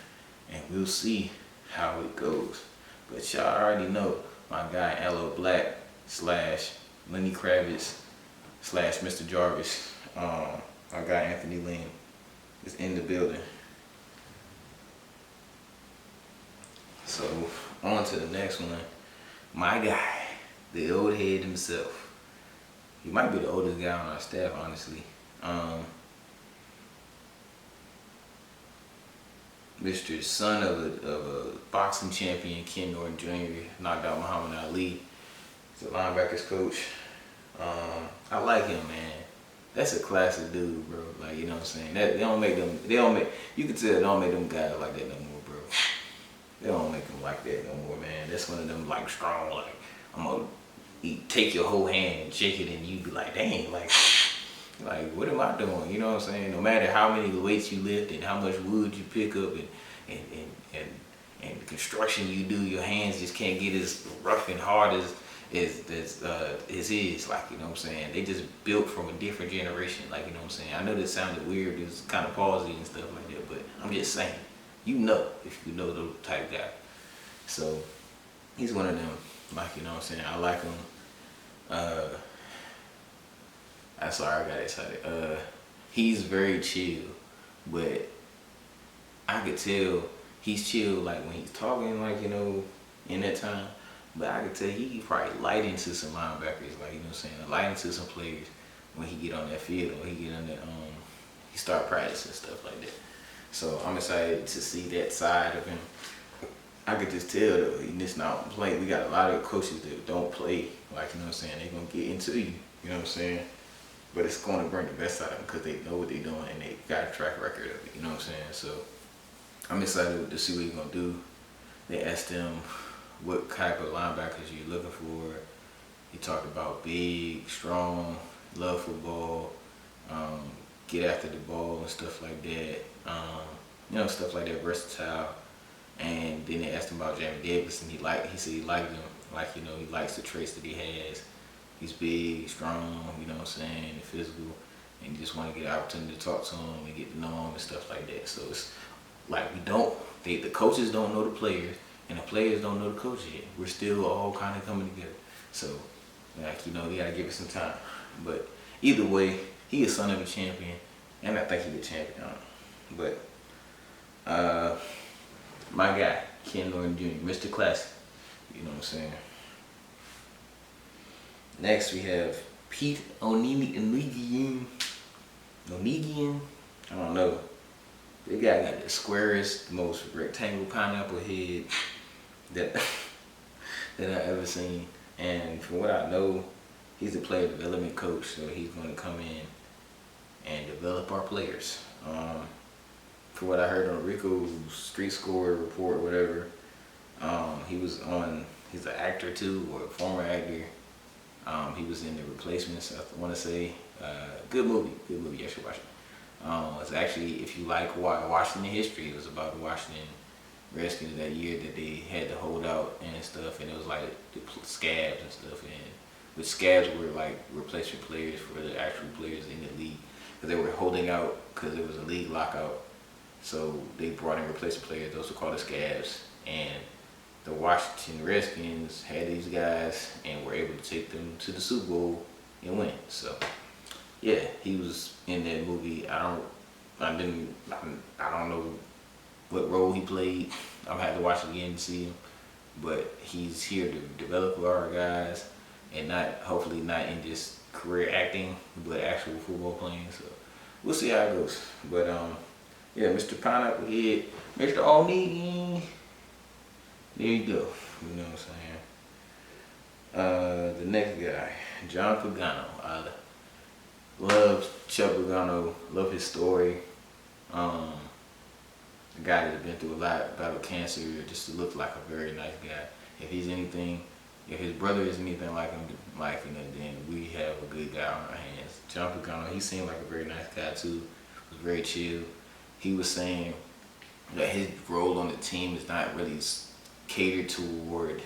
and we'll see how it goes. But y'all already know my guy Aloe Black slash Lenny Kravitz slash Mr. Jarvis. Our guy Anthony Lynn is in the building. So on to the next one. My guy, the old head himself. He might be the oldest guy on our staff, honestly. Mr. Son of a boxing champion, Ken Norton Jr. knocked out Muhammad Ali. He's a linebackers coach. I like him, man. That's a classic dude, bro. Like, you know what I'm saying? That you can tell they don't make them guys like that no more, bro. They don't make them like that no more, man. That's one of them like strong, like I'm gonna take your whole hand and shake it, and you be like, dang, like what am I doing? You know what I'm saying? No matter how many weights you lift and how much wood you pick up and the construction you do, your hands just can't get as rough and hard as is. Like, you know what I'm saying? They just built from a different generation. Like, you know what I'm saying? I know this sounded weird, it was kind of palsy and stuff like that, but I'm just saying, you know, if you know the type guy. So he's one of them. Like, you know what I'm saying? I like him. I'm sorry, I got excited. He's very chill, but I could tell he's chill like when he's talking, like, you know, in that time. But I could tell he probably light into some linebackers, like, you know what I'm saying, light into some players when he get on that field, or he get on that he start practicing stuff like that. So I'm excited to see that side of him. I could just tell that he just not play. We got a lot of coaches that don't play, like, you know what I'm saying, they're gonna get into you, you know what I'm saying? But it's going to bring the best out of them because they know what they're doing and they got a track record of it, you know what I'm saying? So I'm excited to see what he's going to do. They asked him what type of linebackers you're looking for. He talked about big, strong, love football, get after the ball and stuff like that. You know, stuff like that, versatile. And then they asked him about Jamie Davis, and he said he liked him. Like, you know, he likes the traits that he has. He's big, strong, you know what I'm saying, and physical, and you just want to get an opportunity to talk to him and get to know him and stuff like that. So it's like the coaches don't know the players, and the players don't know the coaches yet. We're still all kind of coming together. So, like, you know, you got to give it some time. But either way, he is son of a champion, and I think he's a champion. But my guy, Ken Norton Jr., Mr. Classic, you know what I'm saying. Next we have Pete Onigian. I don't know. The guy got the squarest, most rectangle pineapple head that I ever seen. And from what I know, he's a player development coach, so he's going to come in and develop our players. From what I heard on Rico's Street Score report, or whatever, he's an actor too, or a former actor. He was in The Replacements, I want to say. Good movie, you should watch it. It's actually, if you like Washington history, it was about the Washington Redskins that year that they had to hold out and stuff, and it was like the scabs and stuff, and the scabs were like replacement players for the actual players in the league, because they were holding out because there was a league lockout. So they brought in replacement players, those were called the scabs, and the Washington Redskins had these guys and were able to take them to the Super Bowl and win. So yeah, he was in that movie. I don't know what role he played. I'm gonna have to watch it again to see him. But he's here to develop our guys, and hopefully not in just career acting, but actual football playing. So we'll see how it goes. But yeah, Mr. Pineapple Head, Mr. All-Knee. There you go. You know what I'm saying? The next guy, John Pagano. I love Chuck Pagano, love his story. The guy that has been through a lot, battled cancer, just looked like a very nice guy. If he's anything, if his brother is anything like him, then we have a good guy on our hands. John Pagano, he seemed like a very nice guy too. Was very chill. He was saying that his role on the team is not really catered toward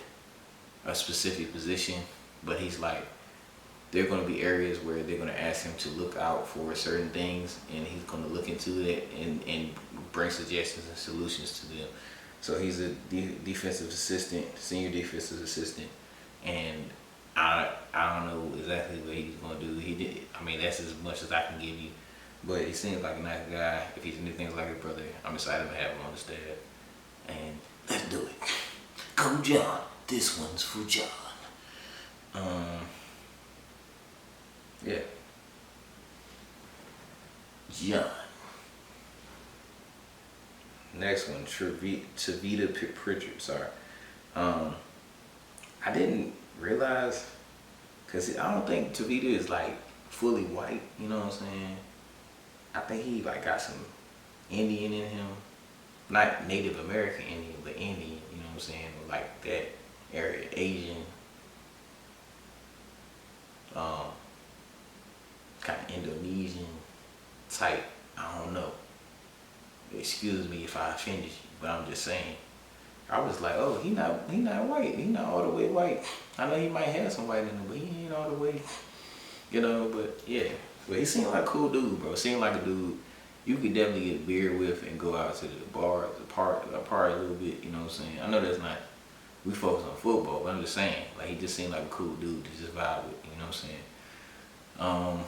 a specific position, but he's like, there are going to be areas where they're going to ask him to look out for certain things, and he's going to look into that and bring suggestions and solutions to them. So he's a defensive assistant, senior defensive assistant, and I don't know exactly what he's going to do. He did. I mean, that's as much as I can give you. But he seems like a nice guy. If he's anything like his brother, I'm excited to have him on the staff. And let's do it. Go John. This one's for John. Yeah. John. Next one, Tavita Pritchard. Sorry. I didn't realize, cause I don't think Tavita is like fully white. You know what I'm saying? I think he like got some Indian in him, not Native American Indian, but Indian. You know what I'm saying? Like that area, Asian, kind of Indonesian type. I don't know. Excuse me if I offended you, but I'm just saying. I was like, oh, he not white. He not all the way white. I know he might have some white in him, but he ain't all the way. You know, but yeah. But he seemed like a cool dude, bro. Seemed like a dude you could definitely get a beer with and go out to the bar, party a little bit. You know what I'm saying? I know that's not. We focus on football, but I'm just saying, like, he just seemed like a cool dude to just vibe with. You know what I'm saying?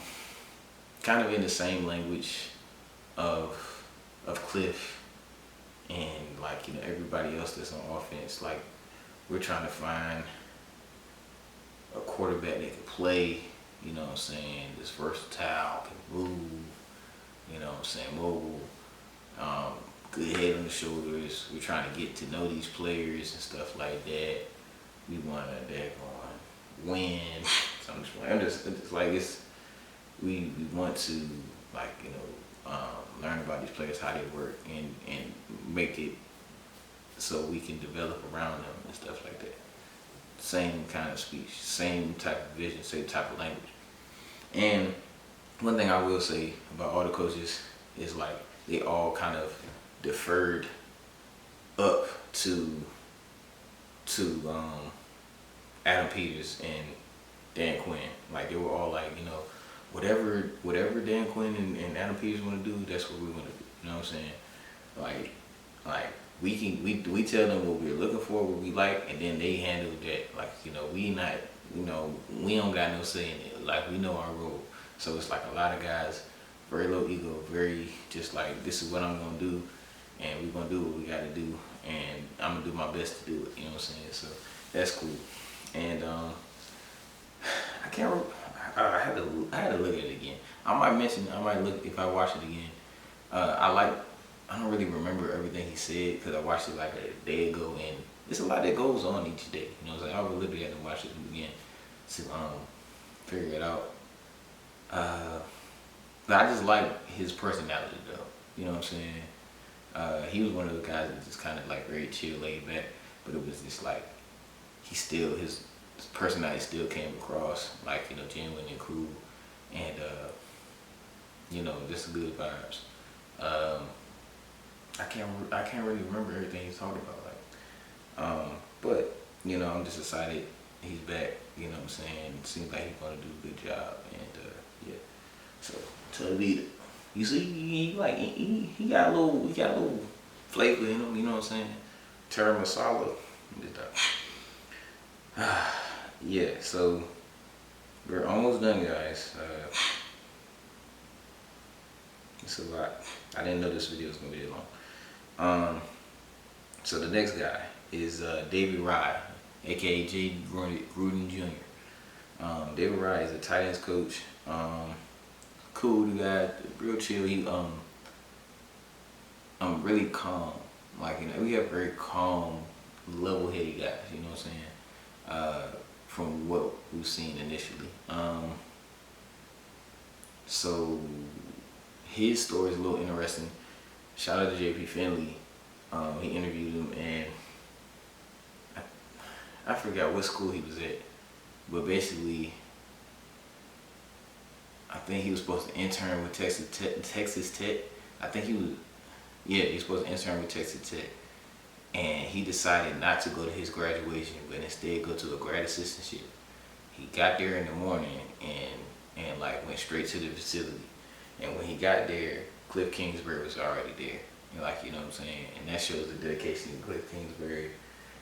Kind of in the same language of Cliff and, like, you know, everybody else that's on offense. Like, we're trying to find a quarterback that can play. You know what I'm saying? That's versatile, can move. You know what I'm saying? Mobile. Good head on the shoulders. We're trying to get to know these players and stuff like that. We want to win. So I'm just like, we want to, like, you know, learn about these players, how they work, and make it so we can develop around them and stuff like that. Same kind of speech, same type of vision, same type of language. And one thing I will say about all the coaches is, like, they all kind of deferred up to Adam Peters and Dan Quinn. Like, they were all like, you know, whatever Dan Quinn and Adam Peters want to do, that's what we want to do. You know what I'm saying? Like we tell them what we're looking for, what we like, and then they handle that. Like, you know, we don't got no say in it. Like, we know our role. So it's like a lot of guys, very low ego, very just like, this is what I'm gonna do, and we're gonna do what we gotta do, and I'm gonna do my best to do it. You know what I'm saying? So that's cool. And I can't remember. I had to look at it again. I might look if I watch it again. I don't really remember everything he said because I watched it like a day ago, and it's a lot that goes on each day. You know, it's like I would literally have to watch it again to figure it out. But I just like his personality though. You know what I'm saying? He was one of the guys that just kind of like very chill, laid back, but it was just like his personality still came across like, you know, genuine and cool, and you know, just good vibes. I can't really remember everything he's talking about, like, but you know, I'm just excited he's back. You know what I'm saying? It seems like he's gonna do a good job, and yeah. So Tavita, you see, he got a little flavor in him. You know what I'm saying? Terra Masala. Yeah, so we're almost done, guys. It's a lot. I didn't know this video was gonna be that long. So the next guy is David Rye, aka Jay Gruden Jr. David Rye is a tight ends coach. Cool guy, real chill. He really calm. Like, you know, we have very calm, level-headed guys. You know what I'm saying? From what we've seen initially. So his story is a little interesting. Shout out to JP Finley. He interviewed him, and I forgot what school he was at, but basically, I think he was supposed to intern with Texas Tech. I think he was, yeah, he was supposed to intern with Texas Tech. And he decided not to go to his graduation, but instead go to a grad assistantship. He got there in the morning and like went straight to the facility. And when he got there, Cliff Kingsbury was already there. And like, you know what I'm saying? And that shows the dedication to Cliff Kingsbury.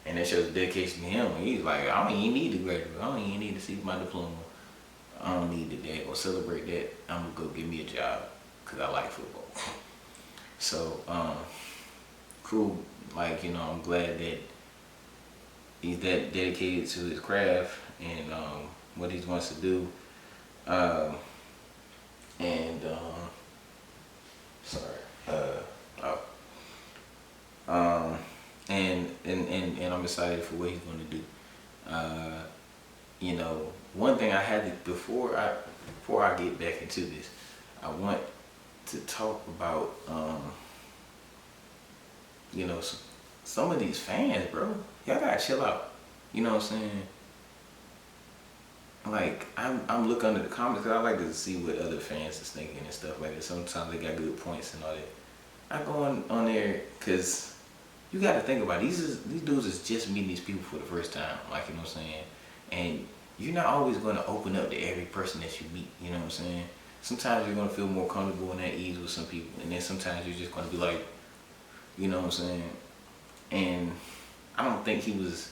And that shows the dedication to him. And he's like, I don't even need to graduate. I don't even need to see my diploma. I don't need to that or celebrate that. I'm gonna go get me a job because I like football. So, cool. Like, you know, I'm glad that he's that dedicated to his craft and what he wants to do. And I'm excited for what he's going to do. You know, one thing I had to before I get back into this, I want to talk about you know, some of these fans, bro. Y'all gotta chill out. You know what I'm saying? Like I'm looking under the comments because I like to see what other fans is thinking and stuff like that. Sometimes they got good points and all that. I go on there because you got to think about it. These dudes is just meeting these people for the first time. Like, you know what I'm saying? And you're not always going to open up to every person that you meet. You know what I'm saying? Sometimes you're going to feel more comfortable and at ease with some people, and then sometimes you're just going to be like, you know what I'm saying? And I don't think he was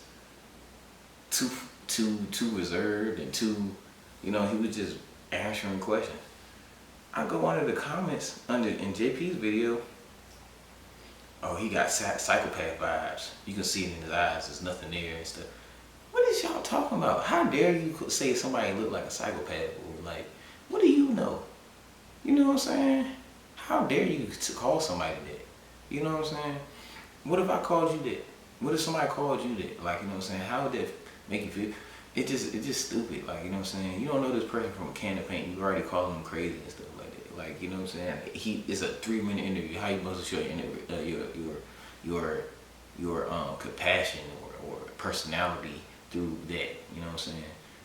too reserved and too, you know, he was just answering questions. I go under the comments in JP's video. Oh, he got psychopath vibes. You can see it in his eyes. There's nothing there and stuff. What is y'all talking about? How dare you say somebody look like a psychopath? Or like, what do you know? You know what I'm saying? How dare you to call somebody that? You know what I'm saying? What if I called you that? What if somebody called you that? Like, you know what I'm saying? How would that make you feel? It's just stupid. Like, you know what I'm saying? You don't know this person from a can of paint. You already calling them crazy and stuff like that. Like, you know what I'm saying? It's a 3-minute interview. How you supposed to show your compassion or personality through that? You know what I'm saying?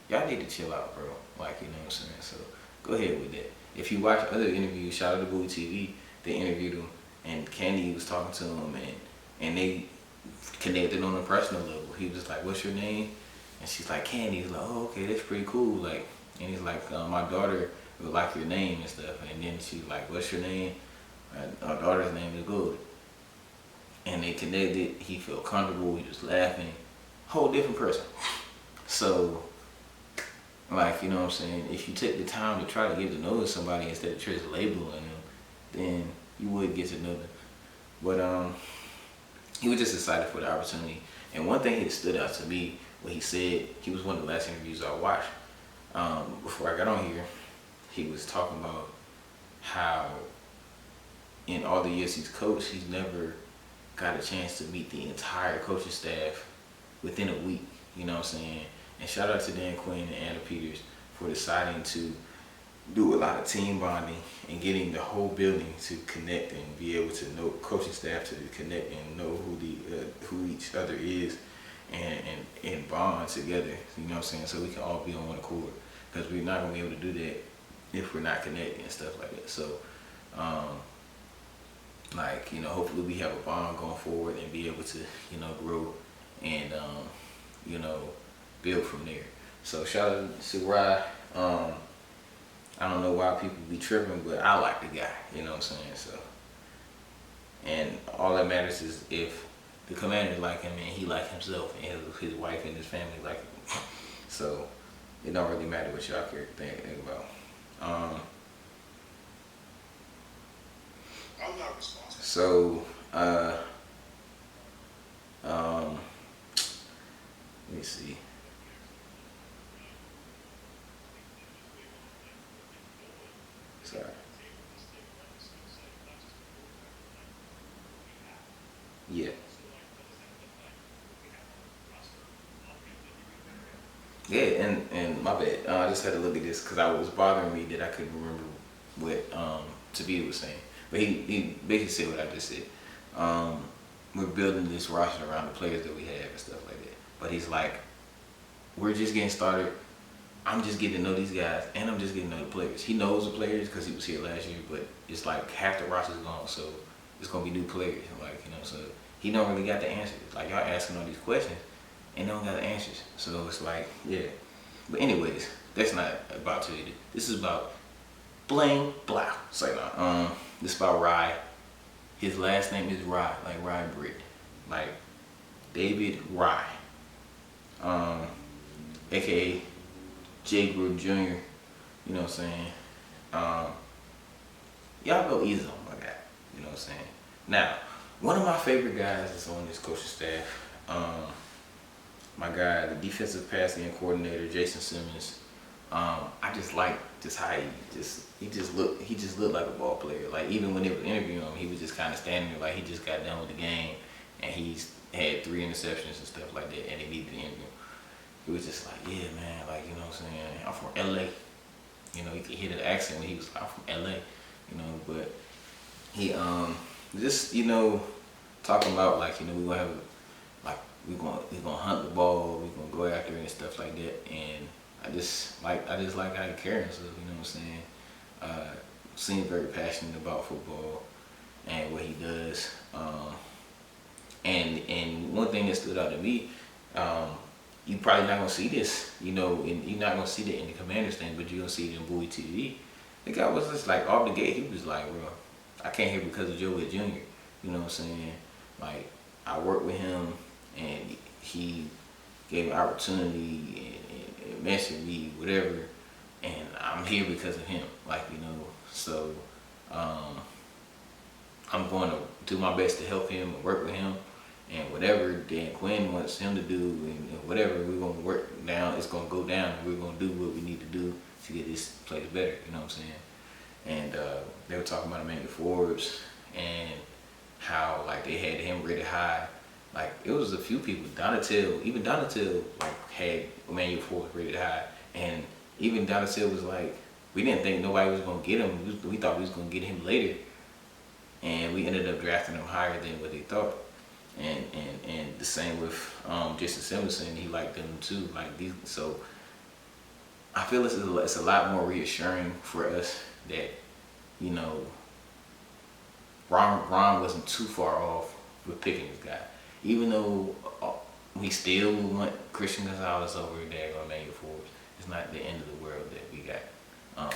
Y'all need to chill out, bro. Like, you know what I'm saying? So go ahead with that. If you watch other interviews, shout out to Booty TV. They interviewed him, and Candy was talking to him, and they connected on a personal level. He was like, "What's your name?" And she's like, "Candy." He's like, "Oh, okay, that's pretty cool." Like, and he's like, "My daughter would like your name and stuff." And then she's like, "What's your name?" Our daughter's name is Good. And they connected. He felt comfortable. He was laughing. Whole different person. So, like, you know what I'm saying? If you take the time to try to get to know somebody instead of just labeling them, then you would get to know them. But he was just excited for the opportunity. And one thing that stood out to me, what he said, he was one of the last interviews I watched. Before I got on here, he was talking about how in all the years he's coached, he's never got a chance to meet the entire coaching staff within a week. You know what I'm saying? And shout out to Dan Quinn and Anna Peters for deciding to do a lot of team bonding and getting the whole building to connect and be able to know coaching staff to connect and know who each other is and bond together. You know what I'm saying? So we can all be on one accord, because we're not gonna be able to do that if we're not connected and stuff like that. So, like, you know, hopefully we have a bond going forward and be able to, you know, grow and you know, build from there. So shout out to Rye. I don't know why people be tripping, but I like the guy, you know what I'm saying? So, and all that matters is if the commander like him and he like himself and his wife and his family like him. So it don't really matter what y'all care think about. I'm not responsible. So let me see. Sorry. Yeah. Yeah, and my bad. I just had to look at this because I was bothering me that I couldn't remember what Tabitha was saying. But he basically said what I just said. We're building this roster around the players that we have and stuff like that. But he's like, we're just getting started. I'm just getting to know these guys, and I'm just getting to know the players. He knows the players because he was here last year, but it's like half the roster's gone, so it's gonna be new players. Like, you know, so he don't really got the answers. Like, y'all asking all these questions, and they don't got the answers. So it's like, yeah. But anyways, that's not about today. This is about bling blah. Say no. This is about Rye. His last name is Rye, like Rye Britt, like David Rye, aka Jay Gruden Jr. You know what I'm saying? Y'all go easy on my guy. You know what I'm saying? Now, one of my favorite guys is on this coaching staff. My guy, the defensive passing coordinator, Jason Simmons. I just like just how he just looked like a ball player. Like, even when they were interviewing him, he was just kind of standing there like he just got done with the game, and he's had 3 interceptions and stuff like that, and they needed to interview him. He was just like, yeah, man, like, you know what I'm saying? I'm from LA. You know, you could hear the accent when he was like, I'm from LA. You know, but he just, you know, talking about, like, you know, we're gonna hunt the ball, we're gonna go after it and stuff like that. And I just like how he carries himself, you know what I'm saying? Seems very passionate about football and what he does. And one thing that stood out to me, you probably not gonna see this, you know, you're not gonna see that in the Commanders thing, but you're gonna see it in Bowie TV. The guy was just like off the gate. He was like, bro, I came here because of Joe Witt Jr. You know what I'm saying? Like, I worked with him, and he gave me opportunity and mentored me, whatever, and I'm here because of him. Like, you know, so I'm going to do my best to help him and work with him, and whatever Dan Quinn wants him to do, and whatever we're going to work down, it's going to go down, and we're going to do what we need to do to get this place better, you know what I'm saying? And they were talking about Emmanuel Forbes and how, like, they had him rated high. Like, it was a few people, even Donatel, like, had Emmanuel Forbes rated high, and even Donatel was like, we didn't think nobody was going to get him. We thought we was going to get him later, and we ended up drafting him higher than what they thought. And the same with Jason Simmons, and he liked them too. Like, these, so I feel it's a lot more reassuring for us that, you know, Ron wasn't too far off with picking this guy. Even though we still want Christian Gonzalez over there on Emmanuel Forbes, it's not the end of the world that we got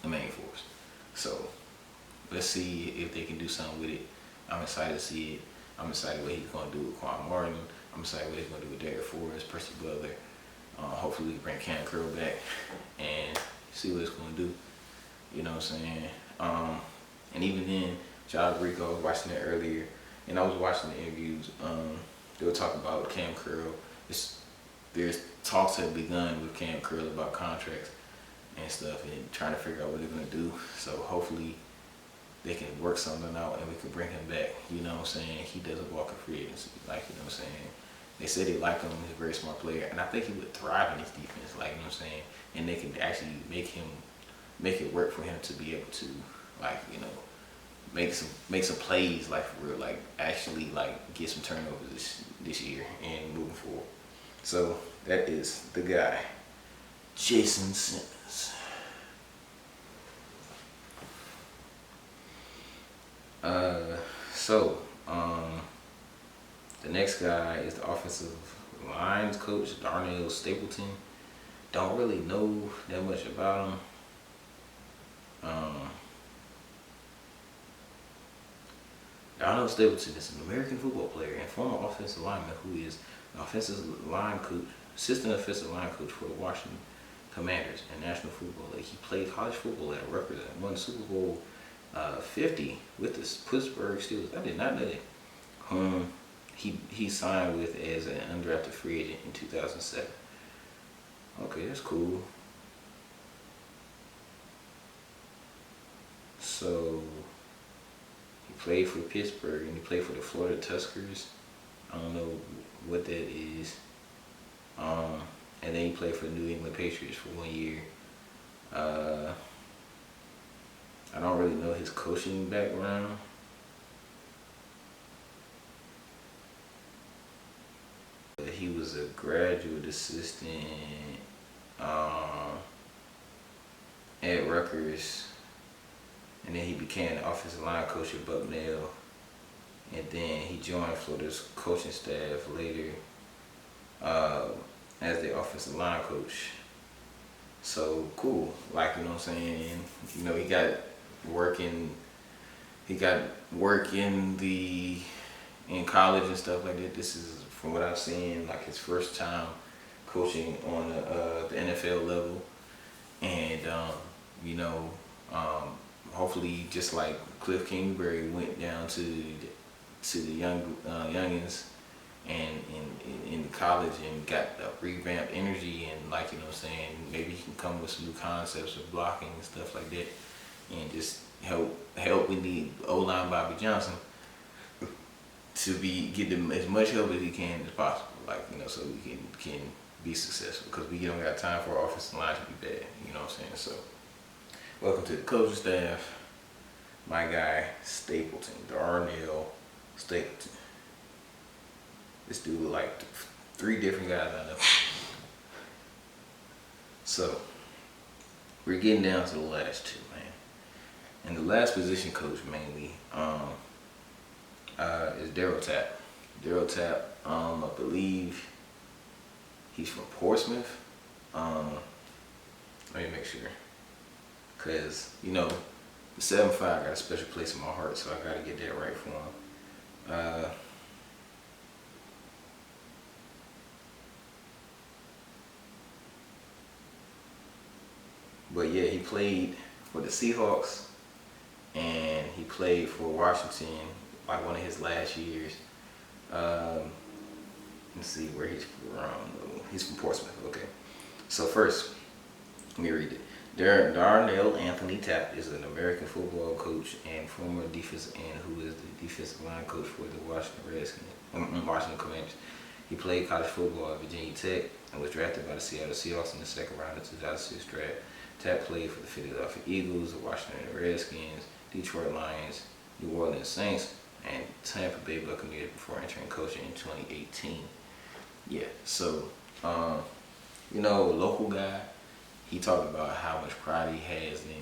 Emmanuel Forbes. So let's see if they can do something with it. I'm excited to see it. I'm excited what he's going to do with Quan Martin. I'm excited what he's going to do with Derek Forrest, Percy Butler. Hopefully we can bring Cam Curl back and see what it's going to do. You know what I'm saying? And even then, shout out to Rico, I was watching it earlier, and I was watching the interviews. They were talking about Cam Curl. There's talks have begun with Cam Curl about contracts and stuff, and trying to figure out what they're going to do. So hopefully they can work something out and we can bring him back. You know what I'm saying? He doesn't walk in free agency. Like, you know what I'm saying? They said they like him. He's a very smart player, and I think he would thrive in this defense. Like, you know what I'm saying? And they can actually make it work for him to be able to, like, you know, make some plays, like, for real, like, actually, like, get some turnovers this year and moving forward. So that is the guy, Jason Simmons. The next guy is the offensive lines coach, Darnell Stapleton. Don't really know that much about him. Darnell Stapleton is an American football player and former offensive lineman who is an assistant offensive line coach for the Washington Commanders in National Football League. He played college football at Rutgers and won Super Bowl 50 with the Pittsburgh Steelers. I did not know that. He signed with as an undrafted free agent in 2007. Okay, that's cool. So he played for Pittsburgh and he played for the Florida Tuskers. I don't know what that is. And then he played for the New England Patriots for 1 year. I don't really know his coaching background. He was was a graduate assistant um, at Rutgers, and then he became the offensive line coach at Bucknell, and then he joined Florida's coaching staff later uh, as the offensive line coach. So cool, like, you know what I'm saying. You know, working. He got work in college and stuff like that. This is, from what I've seen, like his first time coaching on the NFL level, and you know, hopefully, just like Cliff Kingsbury went down to the youngins and in the college and got a revamped energy, and, like, you know what I'm saying, maybe he can come with some new concepts of blocking and stuff like that, and just help with the O-line Bobby Johnson to get them as much help as he can as possible, like, you know, so we can be successful, because we don't got time for our offensive line to be bad, you know what I'm saying. So welcome to the coaching staff, my guy Stapleton, Darnell Stapleton. This dude look like 3 different guys I know. So we're getting down to the last 2, man. And the last position coach mainly is Daryl Tapp. Daryl Tapp, I believe he's from Portsmouth. Let me make sure, cause you know the 7-5 got a special place in my heart, so I gotta get that right for him. But yeah, he played for the Seahawks, and he played for Washington, like one of his last years. Let's see where he's from. He's from Portsmouth. Okay. So first, let me read it. Darnell Anthony Tapp is an American football coach and former defensive end who is the defensive line coach for the Washington Commanders. He played college football at Virginia Tech and was drafted by the Seattle Seahawks in the second round of the 2006 draft. Tapp played for the Philadelphia Eagles, the Washington Redskins, Detroit Lions, New Orleans Saints, and Tampa Bay Buccaneers before entering coaching in 2018. Yeah, so, you know, local guy, he talked about how much pride he has in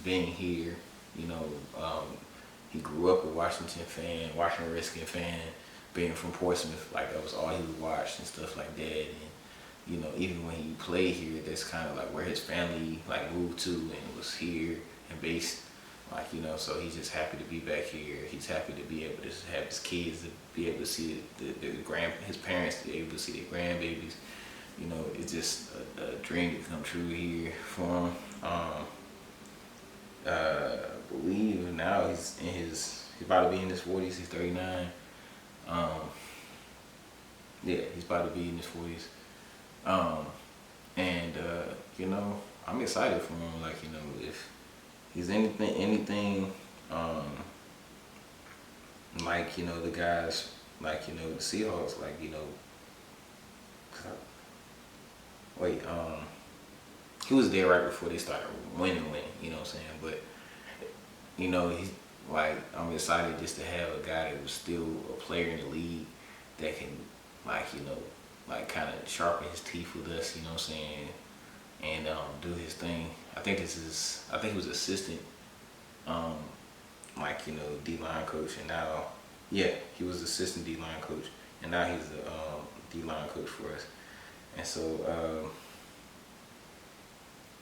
being here. You know, he grew up a Washington Redskin fan, being from Portsmouth, like that was all he watched and stuff like that. And, you know, even when he played here, that's kind of like where his family like moved to and was here and based. Like, you know, so he's just happy to be back here. He's happy to be able to have his kids to be able to see his parents to be able to see their grandbabies. You know, it's just a dream to come true here for him. I believe now he's about to be in his 40s. He's 39. Yeah, he's about to be in his 40s. You know, I'm excited for him. Like, you know, if he's anything, like, you know, the guys, like, you know, the Seahawks, like, you know, he was there right before they started winning, you know what I'm saying? But, you know, he's like, I'm excited just to have a guy that was still a player in the league that can, like, you know, like kind of sharpen his teeth with us, you know what I'm saying? And do his thing. I think he was assistant, like, you know, D-line coach, and now, yeah, he was assistant D-line coach, and now he's the D-line coach for us. And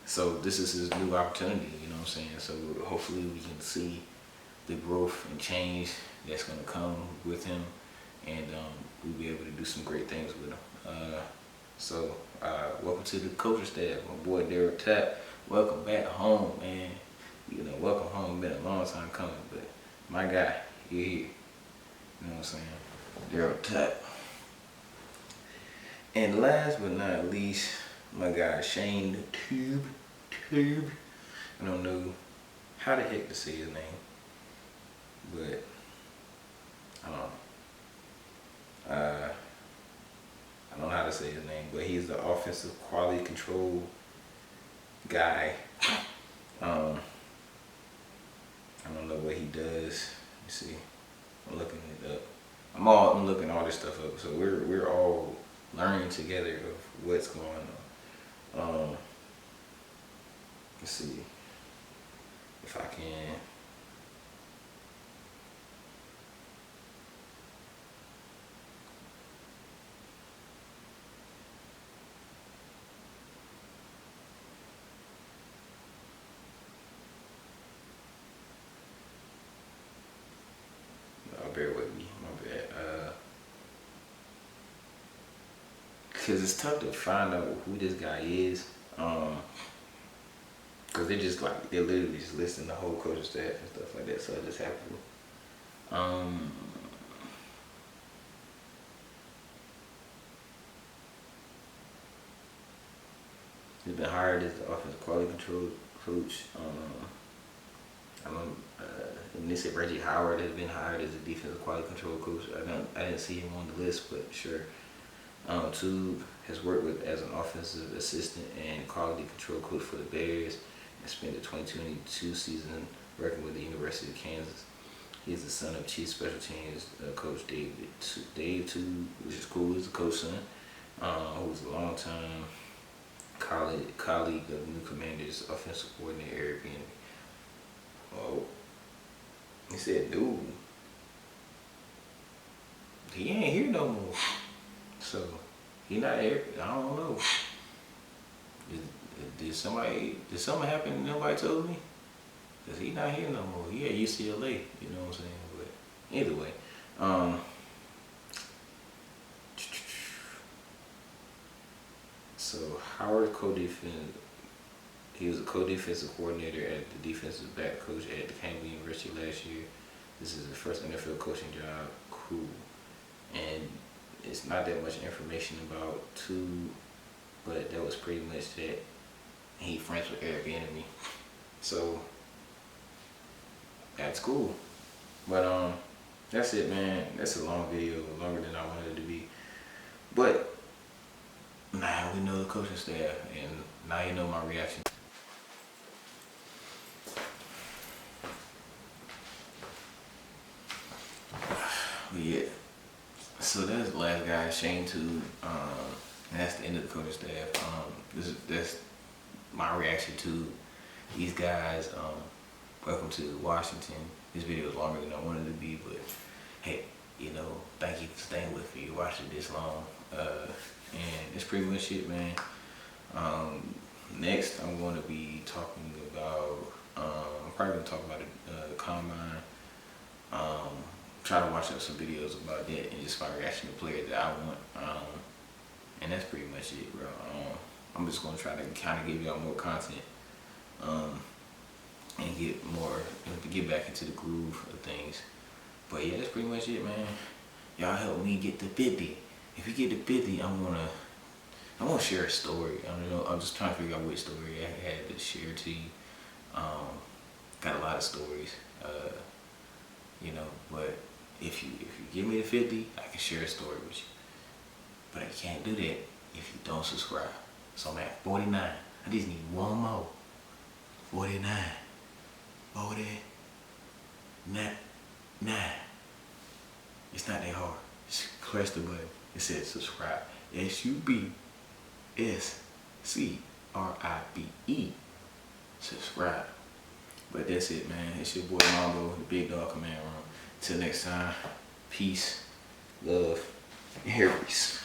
so this is his new opportunity, you know what I'm saying? So hopefully we can see the growth and change that's gonna come with him, and we'll be able to do some great things with him. Welcome to the coaching staff, my boy Daryl Tapp. Welcome back home, man. You know, welcome home. Been a long time coming, but my guy, you're here. You know what I'm saying? Daryl Tapp. And last but not least, my guy Shane Tube. I don't know how the heck to say his name, but I don't know how to say his name, but he's the offensive quality control guy. I don't know what he does. Let me see. I'm looking it up. I'm looking all this stuff up. So we're all learning together of what's going on. Let's see if I can. Bear with me, my bad. Cause it's tough to find out who this guy is. Cause they're just like they're literally just listing the whole coaching staff and stuff like that. So I just have to. He's been hired as the offensive quality control coach. And they said Reggie Howard has been hired as a defensive quality control coach. I didn't see him on the list, but sure. Tube has worked with as an offensive assistant and quality control coach for the Bears and spent the 2022 season working with the University of Kansas. He is the son of Chief Special Teams coach Dave Tube, which is cool. He's a coach son, who's a longtime colleague of new Commanders offensive coordinator Eric Bieniemy. Oh, he said, dude, he ain't here no more. So he not here. I don't know. Did something happen and nobody told me? Cause he not here no more. He at UCLA. You know what I'm saying? But either way, so Howard he was a co-defensive coordinator at the defensive back coach at the Campbell University last year. This is his first NFL coaching job. Cool. And it's not that much information about Tube, but that was pretty much that. He friends with Eric Bieniemy. So that's cool. But that's it, man. That's a long video, longer than I wanted it to be. But now we know the coaching staff, and now you know my reaction. But yeah, so that's the last guy, Shane Tube, and that's the end of the coaching staff. That's my reaction to these guys. Welcome to Washington. This video is longer than I wanted it to be, but hey, you know, thank you for staying with me, watching this long. And that's pretty much it, man. Next, I'm going to be talking about, I'm probably going to talk about the combine. Try to watch up some videos about that and just my reaction to players that I want. And that's pretty much it, bro. I'm just going to try to kind of give y'all more content and get back into the groove of things. But yeah, that's pretty much it, man. Y'all help me get to 50. If you get to 50, I'm gonna share a story. I don't know. I'm just trying to figure out which story I had to share to you. Got a lot of stories, you know. But if you give me the 50, I can share a story with you. But I can't do that if you don't subscribe. So I'm at 49. I just need one more. 49. 49. It's not that hard. Just press the button. It says subscribe. SUBSCRIBE. Subscribe. But that's it, man. It's your boy Mambo, the Big Dog Command Room. Till next time, peace, love, and hair grease.